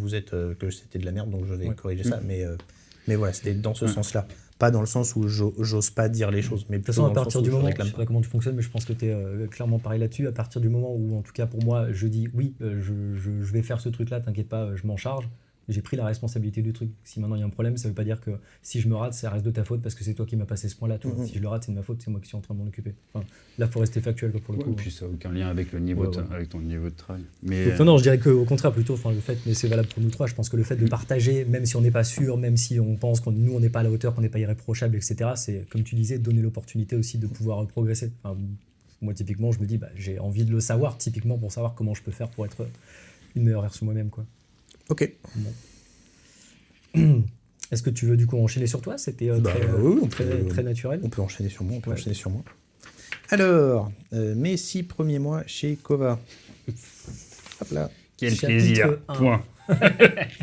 que c'était de la merde, donc je vais corriger ça. Mais voilà, c'était dans ce sens-là. Pas dans le sens où j'ose pas dire les choses, mais De toute plutôt façon, à dans le partir sens du où je moment, je réclame sais pas. pas comment tu fonctionnes, mais je pense que tu es clairement pareil là-dessus. À partir du moment où, en tout cas pour moi, je dis oui, je vais faire ce truc-là, t'inquiète pas, je m'en charge. J'ai pris la responsabilité du truc. Si maintenant il y a un problème, ça veut pas dire que si je me rate, ça reste de ta faute parce que c'est toi qui m'as passé ce point-là. Si je le rate, c'est de ma faute, c'est moi qui suis en train de m'en occuper. Enfin, là, faut rester factuel quoi, pour le Ouais, coup. et puis ça n'a aucun lien avec le niveau avec ton niveau de travail. Mais Donc, non, je dirais qu'au contraire, plutôt, le fait, mais c'est valable pour nous trois, je pense que le fait de partager, même si on n'est pas sûr, même si on pense qu'on nous on n'est pas à la hauteur, qu'on n'est pas irréprochable, etc., c'est, comme tu disais, donner l'opportunité aussi de pouvoir progresser. Enfin, moi, typiquement, je me dis, j'ai envie de le savoir, typiquement, pour savoir comment je peux faire pour être une meilleure version moi-même, quoi. Ok. Bon. Est-ce que tu veux du coup enchaîner sur toi ? C'était oui, très naturel. On peut enchaîner sur moi, Ouais. Alors, mes 6 premiers mois chez Kova. Hop là. quel Chapitre plaisir, 1. point.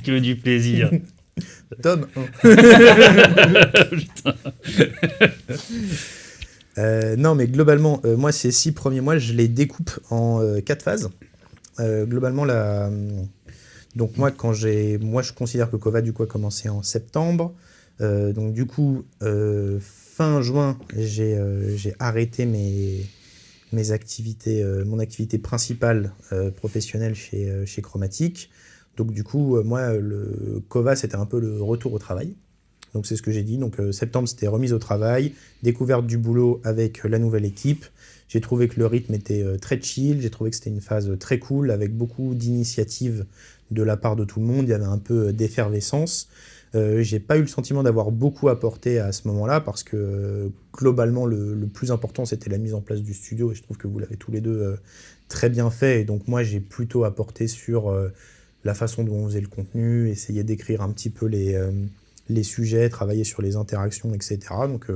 Que du plaisir. Tome 1. Non, mais globalement, moi, ces 6 premiers mois, je les découpe en 4 phases. Globalement, donc moi, je considère que Kova, du coup, a commencé en septembre. Donc du coup, fin juin, j'ai arrêté mes activités, mon activité principale professionnelle chez Chromatic. Donc du coup, moi, le Kova, c'était un peu le retour au travail. Donc c'est ce que j'ai dit. Donc septembre, c'était remise au travail, découverte du boulot avec la nouvelle équipe. J'ai trouvé que le rythme était très chill. J'ai trouvé que c'était une phase très cool avec beaucoup d'initiatives de la part de tout le monde. Il y avait un peu d'effervescence. J'ai pas eu le sentiment d'avoir beaucoup apporté à ce moment-là parce que globalement, le plus important, c'était la mise en place du studio et je trouve que vous l'avez tous les deux très bien fait. Et donc moi, j'ai plutôt apporté sur la façon dont on faisait le contenu, essayer d'écrire un petit peu les sujets, travailler sur les interactions, etc. Donc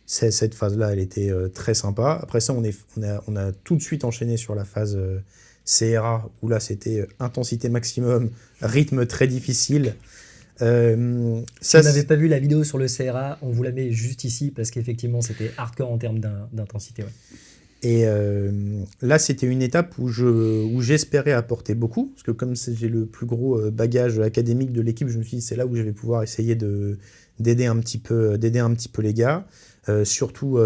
cette phase-là, elle était très sympa. Après ça, on a tout de suite enchaîné sur la phase CRA, où là, c'était intensité maximum, rythme très difficile. Si vous n'avez pas vu la vidéo sur le CRA, on vous la met juste ici, parce qu'effectivement, c'était hardcore en termes d'intensité. Ouais. Et là, c'était une étape où j'espérais apporter beaucoup, parce que comme j'ai le plus gros bagage académique de l'équipe, je me suis dit c'est là où je vais pouvoir essayer d'aider un petit peu les gars. Surtout,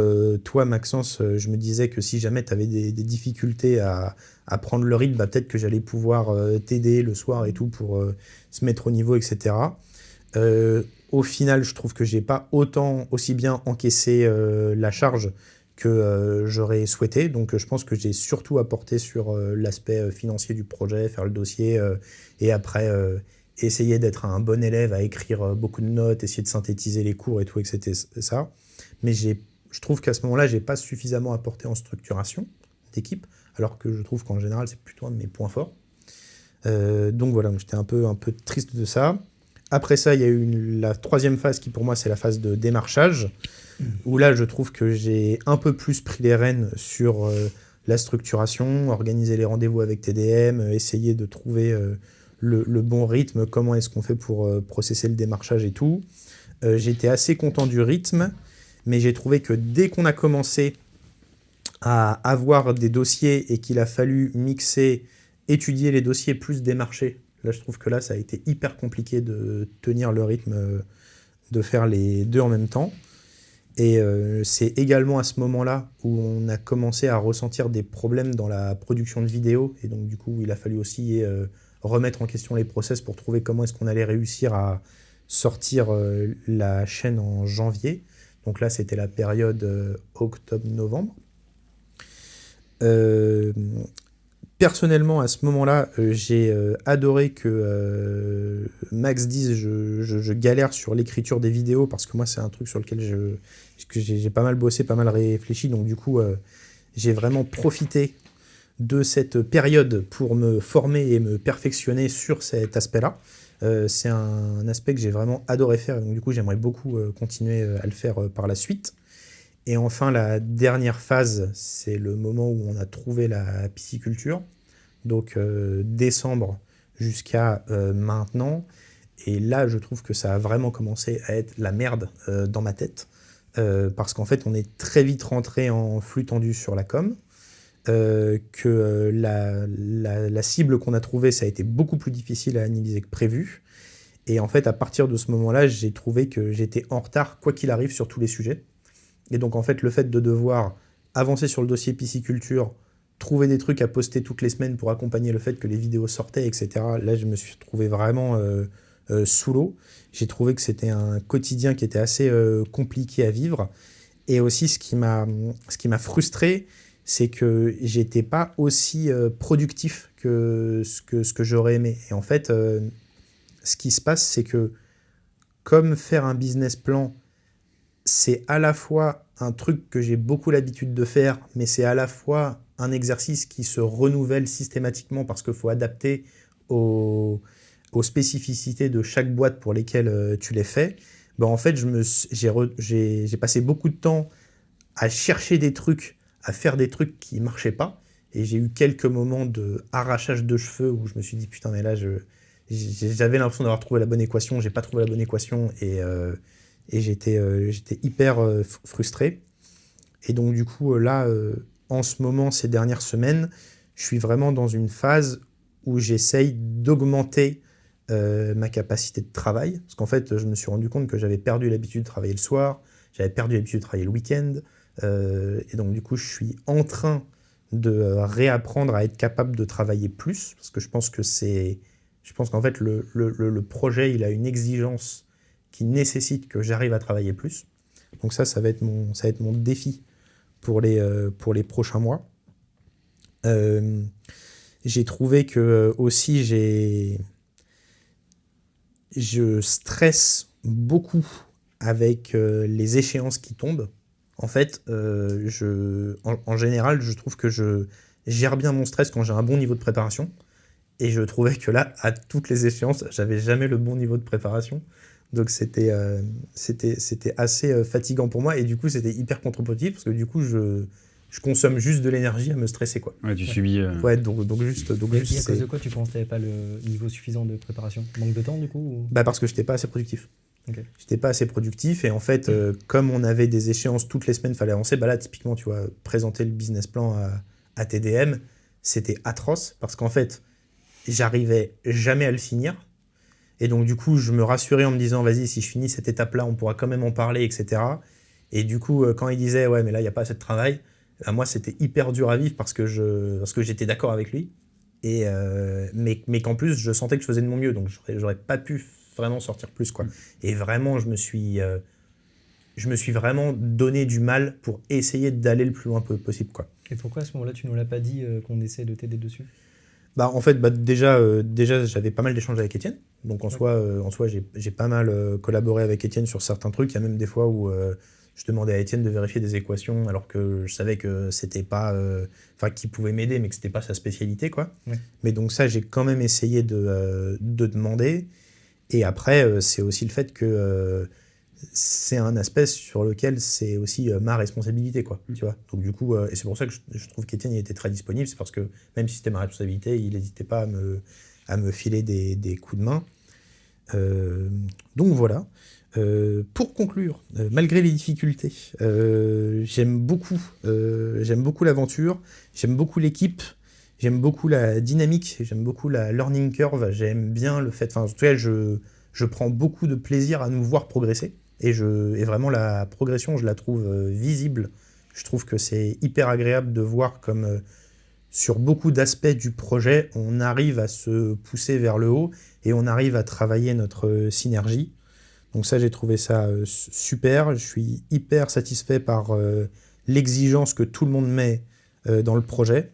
toi, Maxence, je me disais que si jamais tu avais des difficultés à prendre le rythme, bah, peut-être que j'allais pouvoir t'aider le soir et tout pour se mettre au niveau, etc. Au final, je trouve que j'ai pas aussi bien encaissé la charge que j'aurais souhaité. Donc, je pense que j'ai surtout apporté sur l'aspect financier du projet, faire le dossier et après essayer d'être un bon élève, à écrire beaucoup de notes, essayer de synthétiser les cours et tout, et que c'était ça. Mais je trouve qu'à ce moment-là, j'ai pas suffisamment apporté en structuration d'équipe, alors que je trouve qu'en général, c'est plutôt un de mes points forts. Donc voilà, j'étais un peu triste de ça. Après ça, il y a eu la troisième phase qui, pour moi, c'est la phase de démarchage, où là, je trouve que j'ai un peu plus pris les rênes sur la structuration, organiser les rendez-vous avec TDM, essayer de trouver le bon rythme, comment est-ce qu'on fait pour processer le démarchage et tout. J'étais assez content du rythme, mais j'ai trouvé que dès qu'on a commencé à avoir des dossiers et qu'il a fallu mixer, étudier les dossiers plus démarcher, là je trouve que là ça a été hyper compliqué de tenir le rythme, de faire les deux en même temps. Et c'est également à ce moment-là où on a commencé à ressentir des problèmes dans la production de vidéos, et donc du coup il a fallu aussi remettre en question les process pour trouver comment est-ce qu'on allait réussir à sortir la chaîne en janvier. Donc là, c'était la période octobre-novembre. Personnellement, à ce moment-là, j'ai adoré que Max dise je galère sur l'écriture des vidéos, parce que moi, c'est un truc sur lequel j'ai pas mal bossé, pas mal réfléchi. Donc du coup, j'ai vraiment profité de cette période pour me former et me perfectionner sur cet aspect-là. C'est un aspect que j'ai vraiment adoré faire, donc du coup j'aimerais beaucoup continuer à le faire par la suite. Et enfin, la dernière phase, c'est le moment où on a trouvé la pisciculture, donc décembre jusqu'à maintenant. Et là, je trouve que ça a vraiment commencé à être la merde dans ma tête, parce qu'en fait, on est très vite rentré en flux tendu sur la com. Que la cible qu'on a trouvée, ça a été beaucoup plus difficile à analyser que prévu. Et en fait, à partir de ce moment-là, j'ai trouvé que j'étais en retard, quoi qu'il arrive, sur tous les sujets. Et donc, en fait, le fait de devoir avancer sur le dossier pisciculture, trouver des trucs à poster toutes les semaines pour accompagner le fait que les vidéos sortaient, etc., là, je me suis trouvé vraiment sous l'eau. J'ai trouvé que c'était un quotidien qui était assez compliqué à vivre. Et aussi, ce qui m'a frustré, c'est que j'étais pas aussi productif que ce que j'aurais aimé. Et en fait, ce qui se passe, c'est que comme faire un business plan, c'est à la fois un truc que j'ai beaucoup l'habitude de faire, mais c'est à la fois un exercice qui se renouvelle systématiquement parce qu'il faut adapter aux spécificités de chaque boîte pour lesquelles tu les fais. Ben, en fait, j'ai passé beaucoup de temps à chercher des trucs, à faire des trucs qui marchaient pas, et j'ai eu quelques moments de arrachage de cheveux où je me suis dit putain, mais là j'avais l'impression d'avoir trouvé la bonne équation, j'ai pas trouvé la bonne équation, et j'étais hyper frustré. Et donc du coup là, en ce moment, ces dernières semaines, je suis vraiment dans une phase où j'essaye d'augmenter ma capacité de travail, parce qu'en fait je me suis rendu compte que j'avais perdu l'habitude de travailler le soir, j'avais perdu l'habitude de travailler le week-end. Et donc du coup je suis en train de réapprendre à être capable de travailler plus, parce que je pense qu'en fait le projet, il a une exigence qui nécessite que j'arrive à travailler plus. Donc ça va être mon défi pour les prochains mois. J'ai trouvé que aussi je stresse beaucoup avec les échéances qui tombent. En fait, en général, je trouve que je gère bien mon stress quand j'ai un bon niveau de préparation. Et je trouvais que là, à toutes les échéances, j'avais jamais le bon niveau de préparation. Donc c'était assez fatigant pour moi. Et du coup, c'était hyper contre-productif parce que du coup, je consomme juste de l'énergie à me stresser, quoi. Ouais, tu subis. Ouais, donc juste. Et à cause de quoi tu penses que tu n'avais pas le niveau suffisant de préparation? Manque de temps, du coup ou... Bah parce que je n'étais pas assez productif. Okay. J'étais pas assez productif, et en fait, comme on avait des échéances toutes les semaines, il fallait avancer. Bah là, typiquement, tu vois, présenter le business plan à TDM, c'était atroce parce qu'en fait, j'arrivais jamais à le finir. Et donc, du coup, je me rassurais en me disant, vas-y, si je finis cette étape-là, on pourra quand même en parler, etc. Et du coup, quand il disait, ouais, mais là, il n'y a pas assez de travail, moi, c'était hyper dur à vivre parce que j'étais d'accord avec lui. Mais qu'en plus, je sentais que je faisais de mon mieux, donc j'aurais pas pu vraiment sortir plus, quoi. Et vraiment, je me suis vraiment donné du mal pour essayer d'aller le plus loin possible, quoi. Et pourquoi à ce moment-là, tu nous l'as pas dit qu'on essaie de t'aider dessus? Bah, en fait, déjà, j'avais pas mal d'échanges avec Étienne. Donc, en soi, j'ai pas mal collaboré avec Étienne sur certains trucs. Il y a même des fois où je demandais à Étienne de vérifier des équations alors que je savais que c'était pas... Enfin, qu'il pouvait m'aider, mais que c'était pas sa spécialité, quoi. Ouais. Mais donc ça, j'ai quand même essayé de demander. Et après, c'est aussi le fait que c'est un aspect sur lequel c'est aussi ma responsabilité, quoi, tu vois. Donc du coup, et c'est pour ça que je trouve qu'Étienne il était très disponible, c'est parce que même si c'était ma responsabilité, il n'hésitait pas à me filer des coups de main. Donc voilà. Pour conclure, malgré les difficultés, j'aime beaucoup l'aventure, j'aime beaucoup l'équipe, j'aime beaucoup la dynamique, j'aime beaucoup la learning curve, j'aime bien le fait, enfin en tout cas je prends beaucoup de plaisir à nous voir progresser. Et vraiment, la progression, je la trouve visible. Je trouve que c'est hyper agréable de voir comme sur beaucoup d'aspects du projet, on arrive à se pousser vers le haut et on arrive à travailler notre synergie. Donc ça, j'ai trouvé ça super. Je suis hyper satisfait par l'exigence que tout le monde met dans le projet.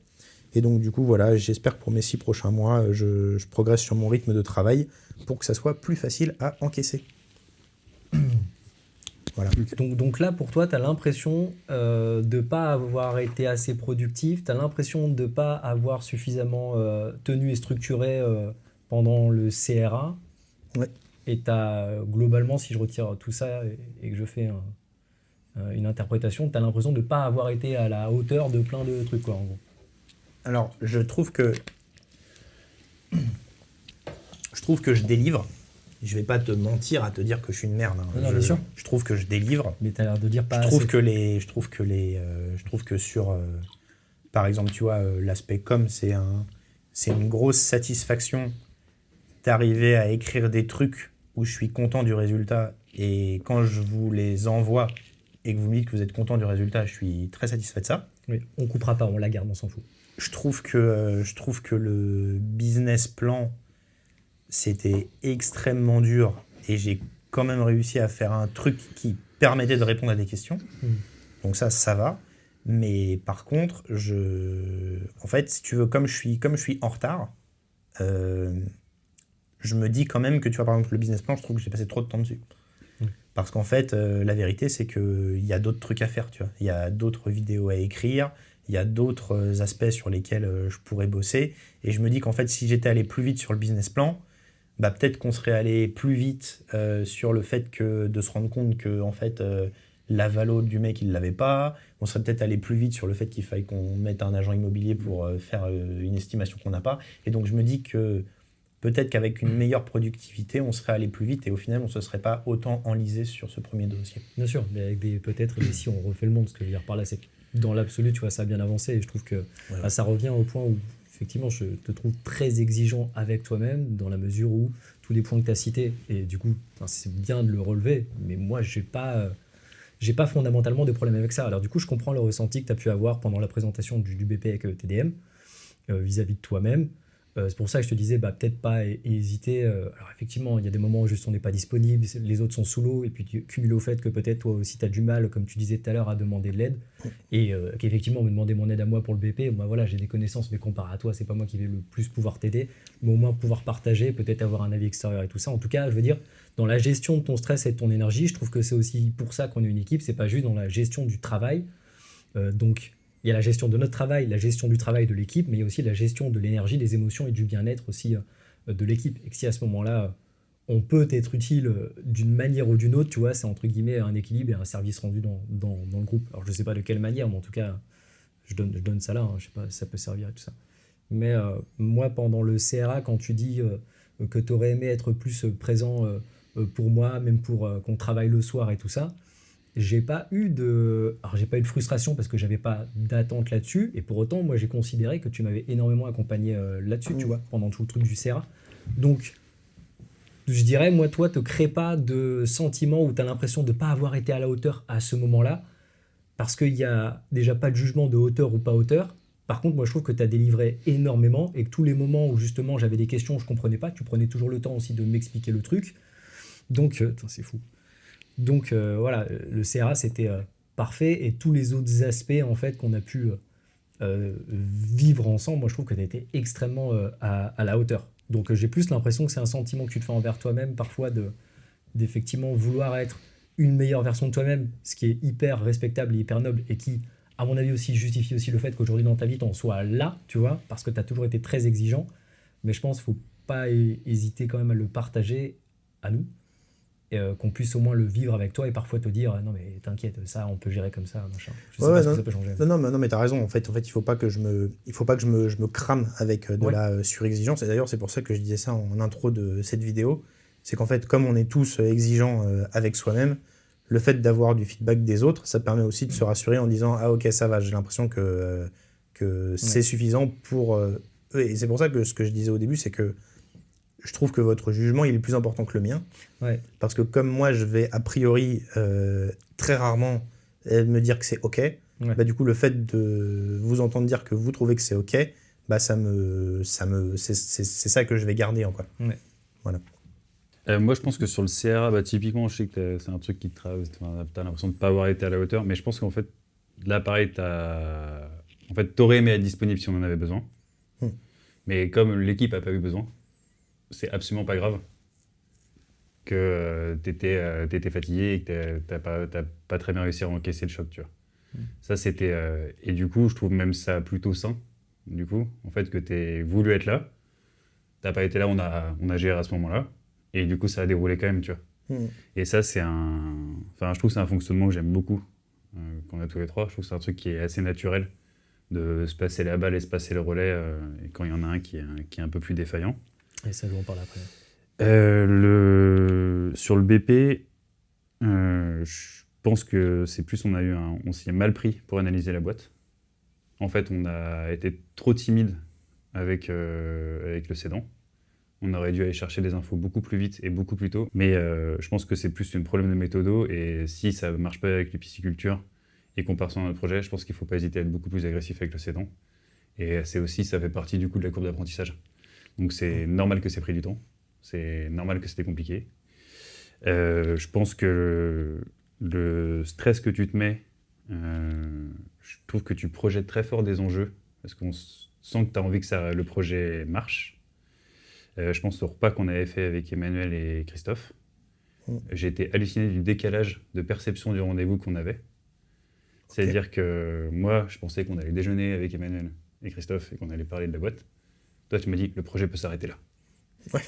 Et donc, du coup, voilà, j'espère que pour mes 6 prochains mois, je progresse sur mon rythme de travail pour que ça soit plus facile à encaisser. Voilà. Donc là, pour toi, tu as l'impression de ne pas avoir été assez productif, tu as l'impression de ne pas avoir suffisamment tenu et structuré pendant le CRA. Ouais. Et tu as globalement, si je retire tout ça et que je fais une interprétation, tu as l'impression de ne pas avoir été à la hauteur de plein de trucs, quoi, en gros. Alors, je trouve que je délivre. Je vais pas te mentir à te dire que je suis une merde. Hein. Non, bien sûr. Je trouve que je délivre. Mais tu as l'air de dire pas Je trouve assez. que sur, par exemple, tu vois, l'aspect com, c'est une grosse satisfaction d'arriver à écrire des trucs où je suis content du résultat. Et quand je vous les envoie et que vous me dites que vous êtes content du résultat, je suis très satisfait de ça. Oui, on coupera pas, on la garde, on s'en fout. Je trouve que le business plan, c'était extrêmement dur et j'ai quand même réussi à faire un truc qui permettait de répondre à des questions. Donc ça va. Mais par contre, en fait, si tu veux, comme je suis en retard, je me dis quand même que, tu vois, par exemple, le business plan, je trouve que j'ai passé trop de temps dessus. Parce qu'en fait, la vérité, c'est qu'il y a d'autres trucs à faire, tu vois. Il y a d'autres vidéos à écrire, il y a d'autres aspects sur lesquels je pourrais bosser. Et je me dis qu'en fait, si j'étais allé plus vite sur le business plan, bah, peut-être qu'on serait allé plus vite sur le fait de se rendre compte que, en fait, la valo du mec, il ne l'avait pas. On serait peut-être allé plus vite sur le fait qu'il faille qu'on mette un agent immobilier pour faire une estimation qu'on n'a pas. Et donc, je me dis que peut-être qu'avec une meilleure productivité, on serait allé plus vite et au final, on ne se serait pas autant enlisé sur ce premier dossier. Bien sûr, mais avec peut-être si on refait le monde, ce que je veux dire par là, c'est que dans l'absolu, tu vois, ça a bien avancé et je trouve que Ouais. ça revient au point où, effectivement, je te trouve très exigeant avec toi-même dans la mesure où tous les points que tu as cités, et du coup, c'est bien de le relever, mais moi, j'ai pas fondamentalement de problème avec ça. Alors du coup, je comprends le ressenti que tu as pu avoir pendant la présentation du BP avec TDM vis-à-vis de toi-même. C'est pour ça que je te disais, peut-être pas hésiter. Alors effectivement, il y a des moments où juste on n'est pas disponible, les autres sont sous l'eau, et puis cumulé au fait que peut-être toi aussi tu as du mal, comme tu disais tout à l'heure, à demander de l'aide, et qu'effectivement me demander mon aide à moi pour le BP, voilà, j'ai des connaissances, mais comparé à toi, c'est pas moi qui vais le plus pouvoir t'aider, mais au moins pouvoir partager, peut-être avoir un avis extérieur et tout ça. En tout cas, je veux dire, dans la gestion de ton stress et de ton énergie, je trouve que c'est aussi pour ça qu'on est une équipe, c'est pas juste dans la gestion du travail. Donc, il y a la gestion de notre travail, la gestion du travail de l'équipe, mais il y a aussi la gestion de l'énergie, des émotions et du bien-être aussi de l'équipe. Et que si à ce moment-là, on peut être utile d'une manière ou d'une autre, tu vois, c'est entre guillemets un équilibre et un service rendu dans le groupe. Alors je ne sais pas de quelle manière, mais en tout cas, je donne ça là, hein, je sais pas si ça peut servir et tout ça. Mais moi, pendant le CRA, quand tu dis que tu aurais aimé être plus présent pour moi, même pour qu'on travaille le soir et tout ça, j'ai pas eu de frustration parce que j'avais pas d'attente là-dessus, et pour autant moi j'ai considéré que tu m'avais énormément accompagné là-dessus, tu vois, pendant tout le truc du CRA. Donc je dirais, moi, toi, te crée pas de sentiment où tu as l'impression de ne pas avoir été à la hauteur à ce moment-là, parce qu'il n'y a déjà pas de jugement de hauteur ou pas hauteur. Par contre, moi, je trouve que tu as délivré énormément et que tous les moments où justement j'avais des questions, je ne comprenais pas, tu prenais toujours le temps aussi de m'expliquer le truc. Donc, c'est fou. Donc, voilà, le CRA, c'était parfait et tous les autres aspects, en fait, qu'on a pu vivre ensemble, moi, je trouve que tu as été extrêmement à la hauteur. Donc, j'ai plus l'impression que c'est un sentiment que tu te fais envers toi-même, parfois, d'effectivement vouloir être une meilleure version de toi-même, ce qui est hyper respectable et hyper noble et qui, à mon avis aussi, justifie aussi le fait qu'aujourd'hui dans ta vie, t'en sois là, tu vois, parce que tu as toujours été très exigeant. Mais je pense qu'il ne faut pas hésiter quand même à le partager à nous, et qu'on puisse au moins le vivre avec toi et parfois te dire non mais t'inquiète, ça on peut gérer comme ça, machin. Je sais pas ce que ça peut changer. Non, mais t'as raison. En fait, il faut pas que je me crame avec de la surexigence. Et d'ailleurs, c'est pour ça que je disais ça en intro de cette vidéo. C'est qu'en fait, comme on est tous exigeants avec soi-même, le fait d'avoir du feedback des autres, ça permet aussi de se rassurer en disant ah ok ça va, j'ai l'impression que c'est suffisant pour eux. Et c'est pour ça que ce que je disais au début, c'est que je trouve que votre jugement il est plus important que le mien. Ouais. Parce que comme moi, je vais a priori très rarement me dire que c'est OK, bah, du coup, le fait de vous entendre dire que vous trouvez que c'est OK, bah, c'est ça que je vais garder. Quoi. Ouais. Voilà. Moi, je pense que sur le CRA, bah, typiquement, je sais que c'est un truc qui te travaille, t'as l'impression de ne pas avoir été à la hauteur, mais je pense qu'en fait, là, pareil, t'aurais aimé être disponible si on en avait besoin. Mais comme l'équipe n'a pas eu besoin, c'est absolument pas grave que t'étais fatigué et que t'as pas très bien réussi à encaisser le choc, tu vois. Ça, c'était... et du coup, je trouve même ça plutôt sain, du coup, en fait, que t'aies voulu être là, t'as pas été là, on a géré à ce moment-là, et du coup, ça a déroulé quand même, tu vois. Et ça, c'est Enfin, je trouve que c'est un fonctionnement que j'aime beaucoup, qu'on a tous les trois. Je trouve que c'est un truc qui est assez naturel, de se passer la balle et se passer le relais, et quand il y en a un qui est un peu plus défaillant. Et ça, on parle après. Sur le BP, je pense que c'est plus on s'y est mal pris pour analyser la boîte. En fait, on a été trop timide avec le cédant. On aurait dû aller chercher des infos beaucoup plus vite et beaucoup plus tôt. Mais je pense que c'est plus un problème de méthodo. Et si ça ne marche pas avec les piscicultures et qu'on part sur notre projet, je pense qu'il ne faut pas hésiter à être beaucoup plus agressif avec le cédant. Et ça fait partie du coup de la courbe d'apprentissage. Donc c'est normal que c'est pris du temps. C'est normal que c'était compliqué. Je pense que le stress que tu te mets, je trouve que tu projettes très fort des enjeux, parce qu'on sent que tu as envie que le projet marche. Je pense au repas qu'on avait fait avec Emmanuel et Christophe. J'ai été halluciné du décalage de perception du rendez-vous qu'on avait. C'est-à-dire que moi, je pensais qu'on allait déjeuner avec Emmanuel et Christophe et qu'on allait parler de la boîte. Toi, tu m'as dit, le projet peut s'arrêter là. Ouais.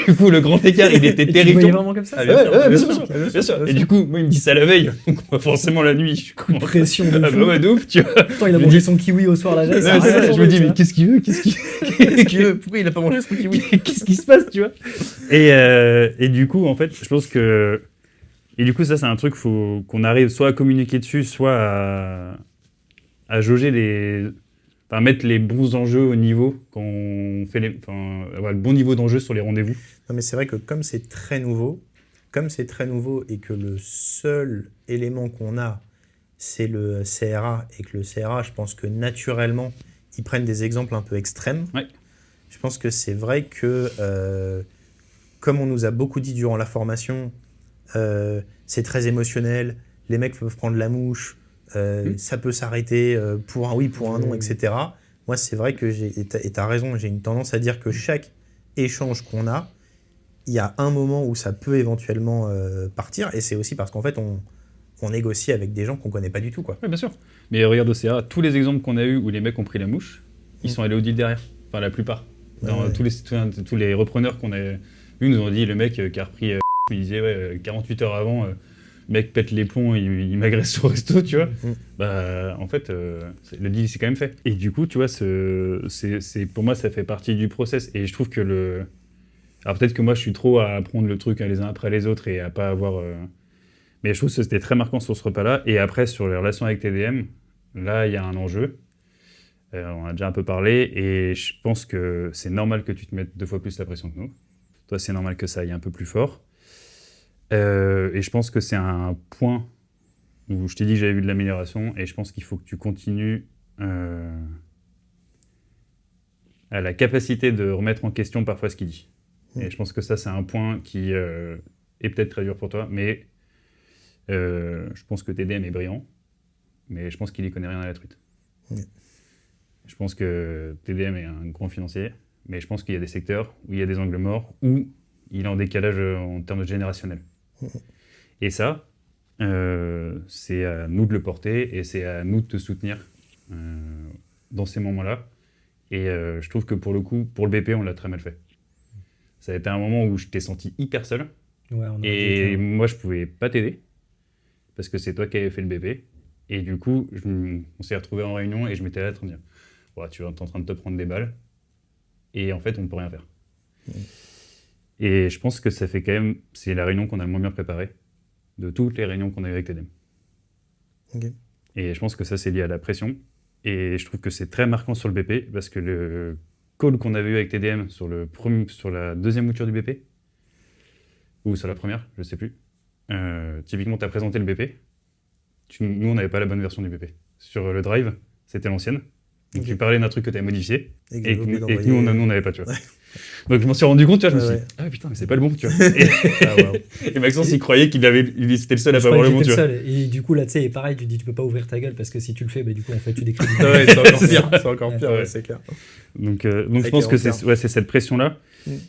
Du coup, le grand écart, il était Tu terrible. voyais vraiment comme ça? Bien sûr. Et du coup, moi, il me dit ça la veille. Donc, forcément, la nuit, je comprends. Pression de Ah fou. bah ouais, de ouf, tu vois. Pourtant, il a mangé son kiwi au soir la veille. ça a rien Je me changé, dis, tu mais vois. qu'est-ce qu'il veut Qu'est-ce qu'il veut Pourquoi il a pas mangé son kiwi Qu'est-ce qui se passe, tu vois et du coup, en fait, je pense que... Et du coup, ça, c'est un truc qu'on arrive soit à communiquer dessus, soit à jauger Enfin, mettre les bons enjeux au niveau quand on fait le bon niveau d'enjeu sur les rendez-vous. Non, mais c'est vrai que comme c'est très nouveau et que le seul élément qu'on a, c'est le CRA, et que le CRA, je pense que naturellement, ils prennent des exemples un peu extrêmes. Ouais. Je pense que c'est vrai que, comme on nous a beaucoup dit durant la formation, c'est très émotionnel, les mecs peuvent prendre la mouche, ça peut s'arrêter pour un oui, pour un non, etc. Moi, c'est vrai que et t'as raison, j'ai une tendance à dire que chaque échange qu'on a, il y a un moment où ça peut éventuellement partir, et c'est aussi parce qu'en fait, on négocie avec des gens qu'on connaît pas du tout, quoi. Oui, bien sûr. Mais regarde au CA, tous les exemples qu'on a eus où les mecs ont pris la mouche, ils sont allés au deal derrière. Enfin, la plupart. Tous les repreneurs qu'on a eus nous ont dit, le mec qui a repris, il disait 48 heures avant, le mec pète les plombs, il m'agresse au resto, tu vois. Bah, en fait, le deal, c'est quand même fait. Et du coup, tu vois, pour moi, ça fait partie du process. Et je trouve que Alors peut-être que moi, je suis trop à prendre le truc les uns après les autres et à pas avoir... Mais je trouve que c'était très marquant sur ce repas-là. Et après, sur les relations avec TDM, là, il y a un enjeu. On a déjà un peu parlé. Et je pense que c'est normal que tu te mettes 2 fois plus la pression que nous. Toi, c'est normal que ça aille un peu plus fort. Et je pense que c'est un point où je t'ai dit que j'avais vu de l'amélioration, et je pense qu'il faut que tu continues à la capacité de remettre en question parfois ce qu'il dit. Et je pense que ça, c'est un point qui est peut-être très dur pour toi, mais je pense que TDM est brillant, mais je pense qu'il y connaît rien à la truite. Je pense que TDM est un grand financier, mais je pense qu'il y a des secteurs où il y a des angles morts, où il est en décalage en termes de générationnel. Et ça, c'est à nous de le porter, et c'est à nous de te soutenir dans ces moments-là. Et je trouve que pour le coup, pour le BP, on l'a très mal fait. Ça a été un moment où je t'ai senti hyper seul, et moi je pouvais pas t'aider, parce que c'est toi qui avais fait le BP. Et du coup, on s'est retrouvés en réunion, et je m'étais là en train de dire ouais, tu es en train de te prendre des balles, et en fait on peut rien faire. Et je pense que ça fait quand même, c'est la réunion qu'on a le moins bien préparée de toutes les réunions qu'on a eues avec TDM. Et je pense que ça, c'est lié à la pression. Et je trouve que c'est très marquant sur le BP, parce que le call qu'on avait eu avec TDM sur la deuxième mouture du BP, ou sur la première, je sais plus, typiquement, tu as présenté le BP. Nous, on n'avait pas la bonne version du BP. Sur le drive, c'était l'ancienne. Donc tu parlais d'un truc que tu avais modifié, et que nous, on n'avait pas, tu vois. Donc je m'en suis rendu compte, tu vois, je me suis dit, ah putain, mais c'est pas le bon, tu vois. Et Maxence, il croyait qu'il c'était le seul à pas avoir le bon, tu vois. Et du coup, là, tu sais, pareil, tu dis, tu peux pas ouvrir ta gueule, parce que si tu le fais, bah, du coup, en fait, tu décris. Ouais, c'est encore pire, c'est encore pire, ouais, c'est clair. Donc je pense que c'est cette pression-là,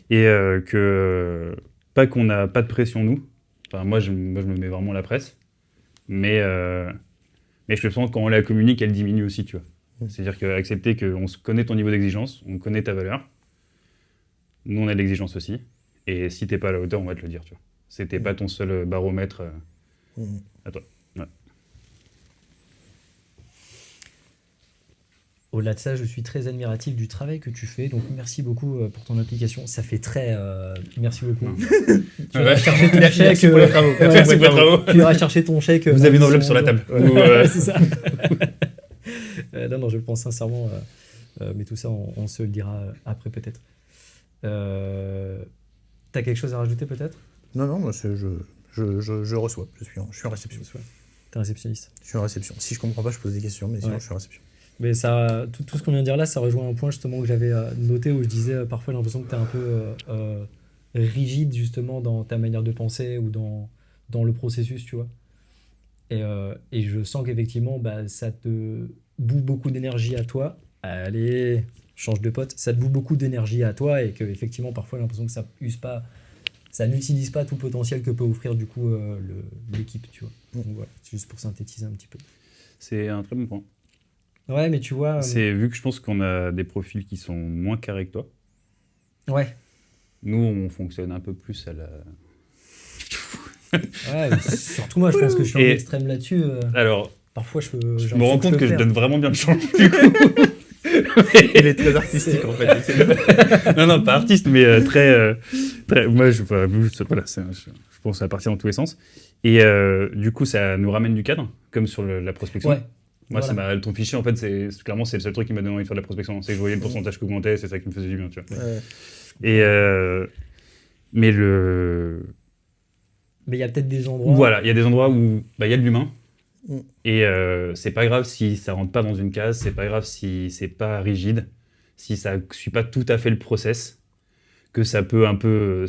et que, pas qu'on n'a pas de pression, nous. Enfin, moi, je me mets vraiment la presse, mais je sens que quand on la communique, elle diminue aussi, tu vois. C'est-à-dire qu'accepter qu'on connaît ton niveau d'exigence, on connaît ta valeur. Nous, on a de l'exigence aussi. Et si t'es pas à la hauteur, on va te le dire, tu vois. C'était pas ton seul baromètre à toi. Ouais. Au-delà de ça, je suis très admiratif du travail que tu fais. Donc, merci beaucoup pour ton implication. Ça fait très... merci beaucoup. Tu iras chercher ton chèque. Merci pour les travaux. Merci pour les travaux. Tu iras chercher ton chèque. Vous avez une enveloppe sur la table. C'est ça. Non, je le pense sincèrement. Mais tout ça, on se le dira après, peut-être. T'as quelque chose à rajouter, peut-être ? Non, moi, je reçois. Je suis en réception. T'es réceptionniste. Je suis en réception. Si je comprends pas, je pose des questions, mais sinon, je suis en réception. Mais ça, tout ce qu'on vient de dire là, ça rejoint un point justement que j'avais noté, où je disais parfois j'ai l'impression que t'es un peu rigide justement dans ta manière de penser ou dans le processus, tu vois. Et je sens qu'effectivement, ça te bouffe beaucoup d'énergie à toi. Allez, change de pote. Ça te bouffe beaucoup d'énergie à toi, et qu'effectivement, parfois, j'ai l'impression que ça n'utilise pas tout le potentiel que peut offrir du coup l'équipe, tu vois. Donc voilà, c'est juste pour synthétiser un petit peu. C'est un très bon point. Ouais, mais tu vois... C'est vu que je pense qu'on a des profils qui sont moins carrés que toi. Ouais. Nous, on fonctionne un peu plus à la... Ouais, surtout moi, je pense que je suis en extrême là-dessus. Alors, parfois, je me rends compte que je donne vraiment bien le change, du coup. Il est très artistique, en fait. Non, pas artiste, mais très... Moi, je pense que ça partir dans tous les sens. Et du coup, ça nous ramène du cadre, comme sur la prospection. Ouais. Moi, Voilà. ton fichier, en fait, clairement, c'est le seul truc qui m'a donné envie de faire de la prospection. C'est que je voyais le pourcentage qui augmentait, c'est ça qui me faisait du bien, tu vois. Ouais. Et mais il y a peut-être des endroits... Voilà, il y a des endroits où il y a de l'humain. Et c'est pas grave si ça rentre pas dans une case, c'est pas grave si c'est pas rigide, si ça suit pas tout à fait le process, que ça peut un peu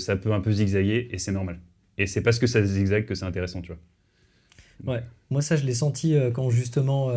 zigzaguer, et c'est normal. Et c'est parce que ça zigzague que c'est intéressant, tu vois. Ouais, moi ça je l'ai senti quand justement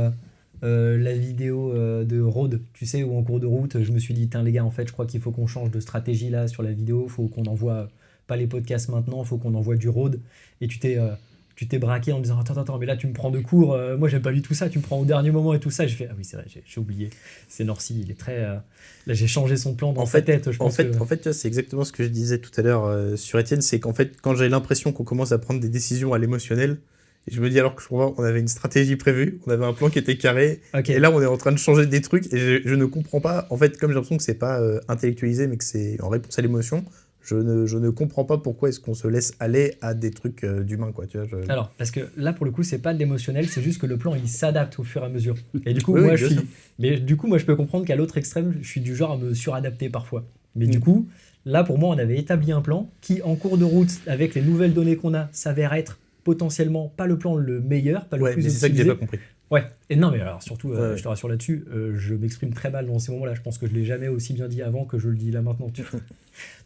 la vidéo de Road, tu sais, où en cours de route, je me suis dit, les gars, en fait, je crois qu'il faut qu'on change de stratégie là sur la vidéo, il faut qu'on envoie pas les podcasts maintenant, il faut qu'on envoie du Road. Et tu t'es braqué en me disant, attends, mais là tu me prends de cours, moi j'aime pas du tout ça, tu me prends au dernier moment et tout ça. Je fais, ah oui, c'est vrai, j'ai oublié, c'est Norcy, il est très... là j'ai changé son plan dans sa tête, je pense. En fait, tu vois, c'est exactement ce que je disais tout à l'heure sur Étienne, c'est qu'en fait, quand j'ai l'impression qu'on commence à prendre des décisions à l'émotionnel, et je me dis alors que je crois on avait une stratégie prévue, on avait un plan qui était carré, okay. Et là on est en train de changer des trucs, et je ne comprends pas, en fait, comme j'ai l'impression que c'est pas intellectualisé, mais que c'est en réponse à l'émotion, je ne comprends pas pourquoi est-ce qu'on se laisse aller à des trucs d'humains, quoi, tu vois. Alors, parce que là, pour le coup, c'est pas de l'émotionnel, c'est juste que le plan, il s'adapte au fur et à mesure. Et du coup, oui, moi, je peux comprendre qu'à l'autre extrême, je suis du genre à me suradapter parfois. Mais du coup, là, pour moi, on avait établi un plan qui, en cours de route, avec les nouvelles données qu'on a, s'avère être potentiellement pas le plan le meilleur, pas le Ouais, plus mais c'est ça que j'ai optimisé. pas compris. Ouais, et non, mais alors surtout, Ouais. je te rassure là-dessus, je m'exprime très mal dans ces moments-là. Je pense que je l'ai jamais aussi bien dit avant que je le dis là maintenant. Tu vois.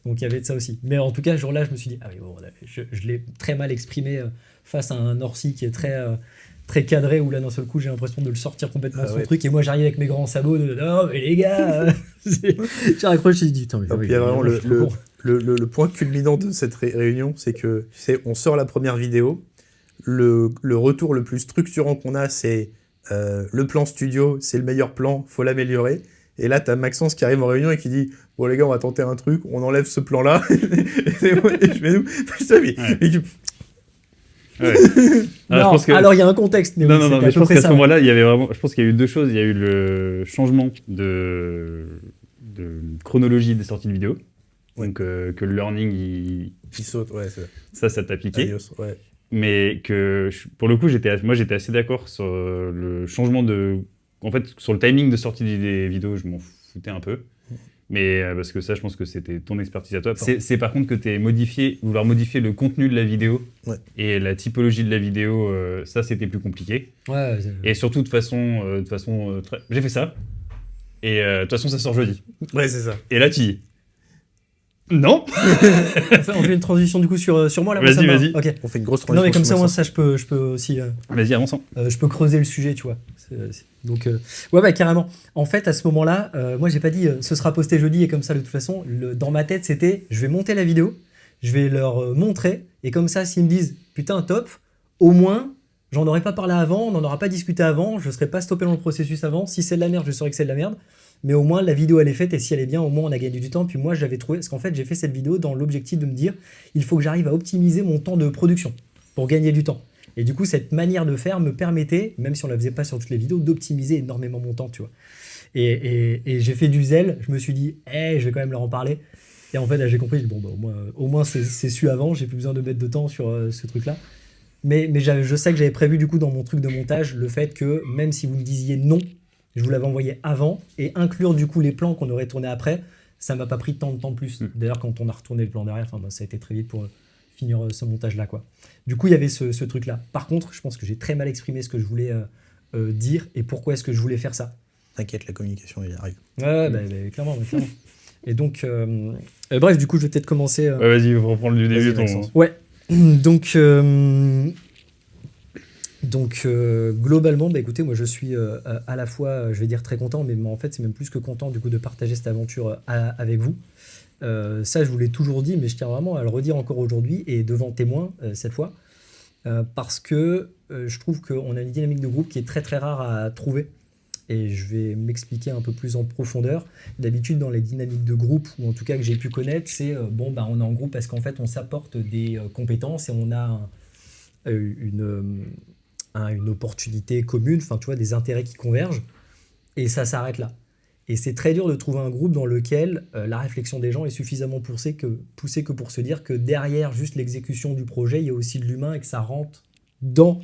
Donc il y avait de ça aussi. Mais en tout cas, ce jour-là, je me suis dit, ah oui, bon, je l'ai très mal exprimé face à un Orsi qui est très cadré, où là, d'un seul coup, j'ai l'impression de le sortir complètement de son ouais. truc. Et moi, j'arrive avec mes grands sabots de, non, mais les gars, j'ai raccroché, j'ai dit, putain, mais Et oui, puis il y a vraiment je suis trop con. le point culminant de cette réunion, c'est que on sort la première vidéo, le retour le plus structurant qu'on a, c'est le plan studio, c'est le meilleur plan, faut l'améliorer. Et là, t'as Maxence qui arrive en réunion et qui dit bon les gars, on va tenter un truc, on enlève ce plan-là. et moi, je fais nous, putain, mais Ouais. Non, je pense que- alors il y a un contexte. Mais Non, oui, non, c'était non, à mais peu je pense près qu'à ce ça, ouais. moment-là, il y avait vraiment. Je pense qu'il y a eu deux choses. Il y a eu le changement de chronologie des sorties de vidéos. Donc, que le learning, il saute, ouais, c'est ça t'a piqué. adios, ouais. Mais que, pour le coup, j'étais assez d'accord sur le changement de. En fait, sur le timing de sortie des vidéos, je m'en foutais un peu. Mais parce que ça, je pense que c'était ton expertise à toi. C'est par contre que tu vouloir modifier le contenu de la vidéo et la typologie de la vidéo, ça, c'était plus compliqué. Ouais, Et surtout, de façon j'ai fait ça. Et de toute façon, ça sort jeudi. Ouais, c'est ça. Et là, tu y es. Non. on fait une transition du coup sur moi là. moi, ça me va. Vas-y. Ok. On fait une grosse Non transition. mais comme ça, sur moi, Maxence. ça, je peux aussi. Vas-y, avançons. Je peux creuser le sujet, tu vois. Donc, ouais, carrément. En fait, à ce moment-là, moi, j'ai pas dit ce sera posté jeudi et comme ça, de toute façon, dans ma tête, c'était je vais monter la vidéo, je vais leur montrer et comme ça, s'ils me disent putain, top, au moins, j'en aurais pas parlé avant, on n'en aura pas discuté avant, je serais pas stoppé dans le processus avant. Si c'est de la merde, je saurais que c'est de la merde. Mais au moins, la vidéo, elle est faite et si elle est bien, au moins, on a gagné du temps. Puis moi, j'avais trouvé. Parce qu'en fait, j'ai fait cette vidéo dans l'objectif de me dire il faut que j'arrive à optimiser mon temps de production pour gagner du temps. Et du coup, cette manière de faire me permettait, même si on ne la faisait pas sur toutes les vidéos, d'optimiser énormément mon temps, tu vois. Et j'ai fait du zèle, je me suis dit, je vais quand même leur en parler. Et en fait, là, j'ai compris, bon, bah, au moins c'est su avant, j'ai plus besoin de mettre de temps sur ce truc-là. Mais je sais que j'avais prévu, du coup, dans mon truc de montage, le fait que même si vous me disiez non, je vous l'avais envoyé avant, et inclure, du coup, les plans qu'on aurait tournés après, ça m'a pas pris tant de temps de plus. D'ailleurs, quand on a retourné le plan derrière, ça a été très vite pour finir ce montage-là, quoi. Du coup, il y avait ce truc-là. Par contre, je pense que j'ai très mal exprimé ce que je voulais dire et pourquoi est-ce que je voulais faire ça. T'inquiète, la communication, il arrive. Ouais, clairement. Et donc, bref, du coup, je vais peut-être commencer. Ouais, vas-y, on va reprendre du début. Vas-y, Maxence. Ouais. Donc, globalement, bah, écoutez, moi, je suis à la fois, je vais dire très content, mais en fait, c'est même plus que content, du coup, de partager cette aventure avec vous. Ça, je vous l'ai toujours dit, mais je tiens vraiment à le redire encore aujourd'hui et devant témoin cette fois, parce que je trouve qu'on a une dynamique de groupe qui est très très rare à trouver. Et je vais m'expliquer un peu plus en profondeur. D'habitude, dans les dynamiques de groupe, ou en tout cas que j'ai pu connaître, c'est on est en groupe parce qu'en fait, on s'apporte des compétences et on a une opportunité commune, enfin, tu vois, des intérêts qui convergent. Et ça s'arrête là. Et c'est très dur de trouver un groupe dans lequel la réflexion des gens est suffisamment poussée que pour se dire que derrière juste l'exécution du projet, il y a aussi de l'humain et que ça rentre dans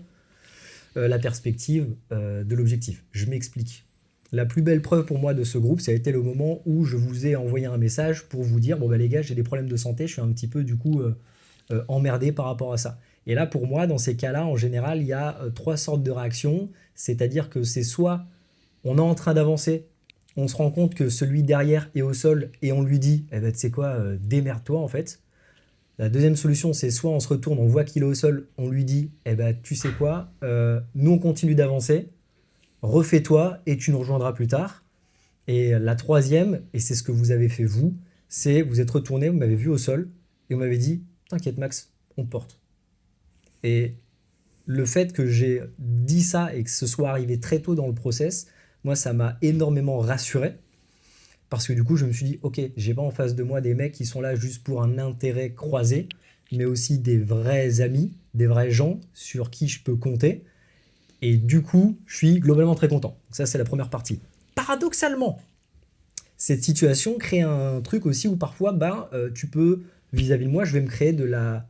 la perspective de l'objectif. Je m'explique. La plus belle preuve pour moi de ce groupe, ça a été le moment où je vous ai envoyé un message pour vous dire bon bah les gars, j'ai des problèmes de santé, je suis un petit peu du coup emmerdé par rapport à ça. Et là pour moi, dans ces cas-là, en général, il y a trois sortes de réactions, c'est-à-dire que c'est soit on est en train d'avancer, on se rend compte que celui derrière est au sol et on lui dit tu sais quoi, démerde-toi en fait. La deuxième solution, c'est soit on se retourne, on voit qu'il est au sol, on lui dit tu sais quoi, nous on continue d'avancer, refais-toi et tu nous rejoindras plus tard. Et la troisième, et c'est ce que vous avez fait vous, c'est vous êtes retourné, vous m'avez vu au sol et vous m'avez dit t'inquiète Max, on te porte. Et le fait que j'ai dit ça et que ce soit arrivé très tôt dans le process, moi ça m'a énormément rassuré. Parce que du coup, je me suis dit, ok, j'ai pas en face de moi des mecs qui sont là juste pour un intérêt croisé, mais aussi des vrais amis, des vrais gens sur qui je peux compter. Et du coup, je suis globalement très content. Donc ça, c'est la première partie. Paradoxalement, cette situation crée un truc aussi où parfois, tu peux, vis-à-vis de moi, je vais me créer de la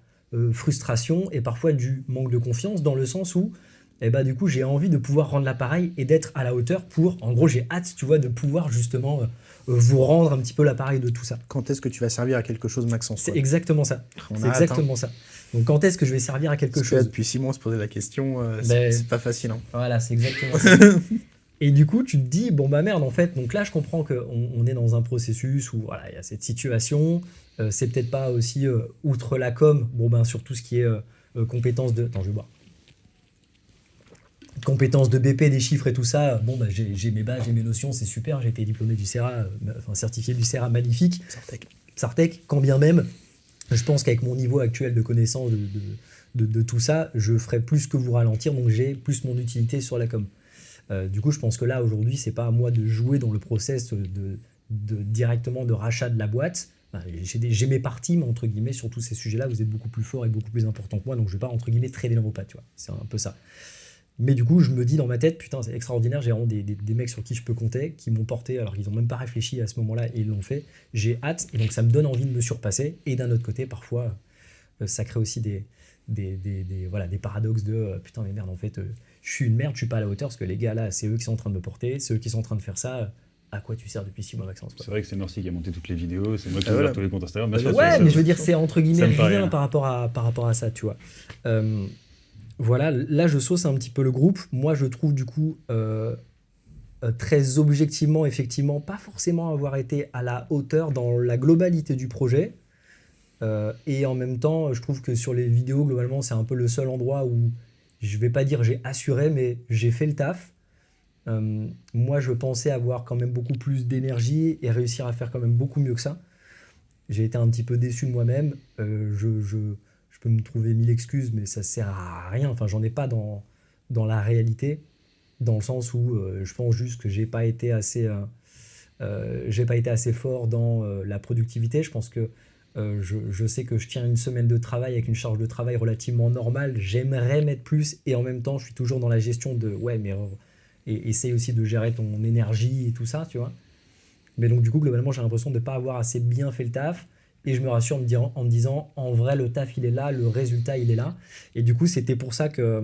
frustration et parfois du manque de confiance, dans le sens où et bah du coup j'ai envie de pouvoir rendre l'appareil et d'être à la hauteur pour, en gros j'ai hâte, tu vois, de pouvoir justement vous rendre un petit peu l'appareil de tout ça. Quand est-ce que tu vas servir à quelque chose, Maxence? C'est exactement ça. On C'est a hâte, exactement ça. Donc quand est-ce que je vais servir à quelque Parce que là, chose? depuis 6 mois, on se posait la question, Ben- c'est pas facile. Hein. Voilà, c'est exactement ça. Et du coup, tu te dis, bon bah merde, en fait, donc là, je comprends qu'on est dans un processus où voilà, il y a cette situation. C'est peut-être pas aussi, outre la com, bon ben sur tout ce qui est compétences de. Attends, je vais boire. Compétences de BP, des chiffres et tout ça. Bon, bah, j'ai mes bases, j'ai mes notions, c'est super. J'ai été diplômé du CERA, enfin certifié du CERA, magnifique. Sartec, quand bien même, je pense qu'avec mon niveau actuel de connaissance de tout ça, je ferai plus que vous ralentir, donc j'ai plus mon utilité sur la com. Du coup, je pense que là, aujourd'hui, c'est pas à moi de jouer dans le process directement de rachat de la boîte. Enfin, j'ai mes parties, mais entre guillemets, sur tous ces sujets-là, vous êtes beaucoup plus fort et beaucoup plus important que moi, donc je vais pas, entre guillemets, traîner dans vos pattes, tu vois. C'est un peu ça. Mais du coup, je me dis dans ma tête, putain, c'est extraordinaire, j'ai vraiment des mecs sur qui je peux compter, qui m'ont porté, alors qu'ils n'ont même pas réfléchi à ce moment-là et ils l'ont fait. J'ai hâte, et donc ça me donne envie de me surpasser. Et d'un autre côté, parfois, ça crée aussi voilà, des paradoxes de putain, mais merde, en fait, je suis une merde, je suis pas à la hauteur, parce que les gars là, c'est eux qui sont en train de me porter, c'est eux qui sont en train de faire ça. À quoi tu sers depuis 6 mois, Maxence, quoi. C'est vrai que c'est Merci qui a monté toutes les vidéos, c'est moi qui ai voilà. ouvert tous les comptes Instagram. Bien sûr, Ouais, ça- mais je veux dire, c'est entre guillemets ça me paraît rien rien. par rapport à ça, tu vois. Voilà, là je sauce un petit peu le groupe. Moi je trouve du coup très objectivement, effectivement, pas forcément avoir été à la hauteur dans la globalité du projet. Et en même temps, je trouve que sur les vidéos, globalement, c'est un peu le seul endroit où je vais pas dire j'ai assuré, mais j'ai fait le taf. Moi, je pensais avoir quand même beaucoup plus d'énergie et réussir à faire quand même beaucoup mieux que ça. J'ai été un petit peu déçu de moi-même. Je peux me trouver 1000 excuses, mais ça sert à rien. Enfin, j'en ai pas dans la réalité, dans le sens où je pense juste que j'ai pas été assez fort dans la productivité. Je pense que je sais que je tiens une semaine de travail avec une charge de travail relativement normale. J'aimerais mettre plus et en même temps, je suis toujours dans la gestion de ouais, mais et essaye aussi de gérer ton énergie et tout ça, tu vois. Mais donc, du coup, globalement, j'ai l'impression de ne pas avoir assez bien fait le taf. Et je me rassure en me disant, en vrai, le taf, il est là, le résultat, il est là. Et du coup, c'était pour ça que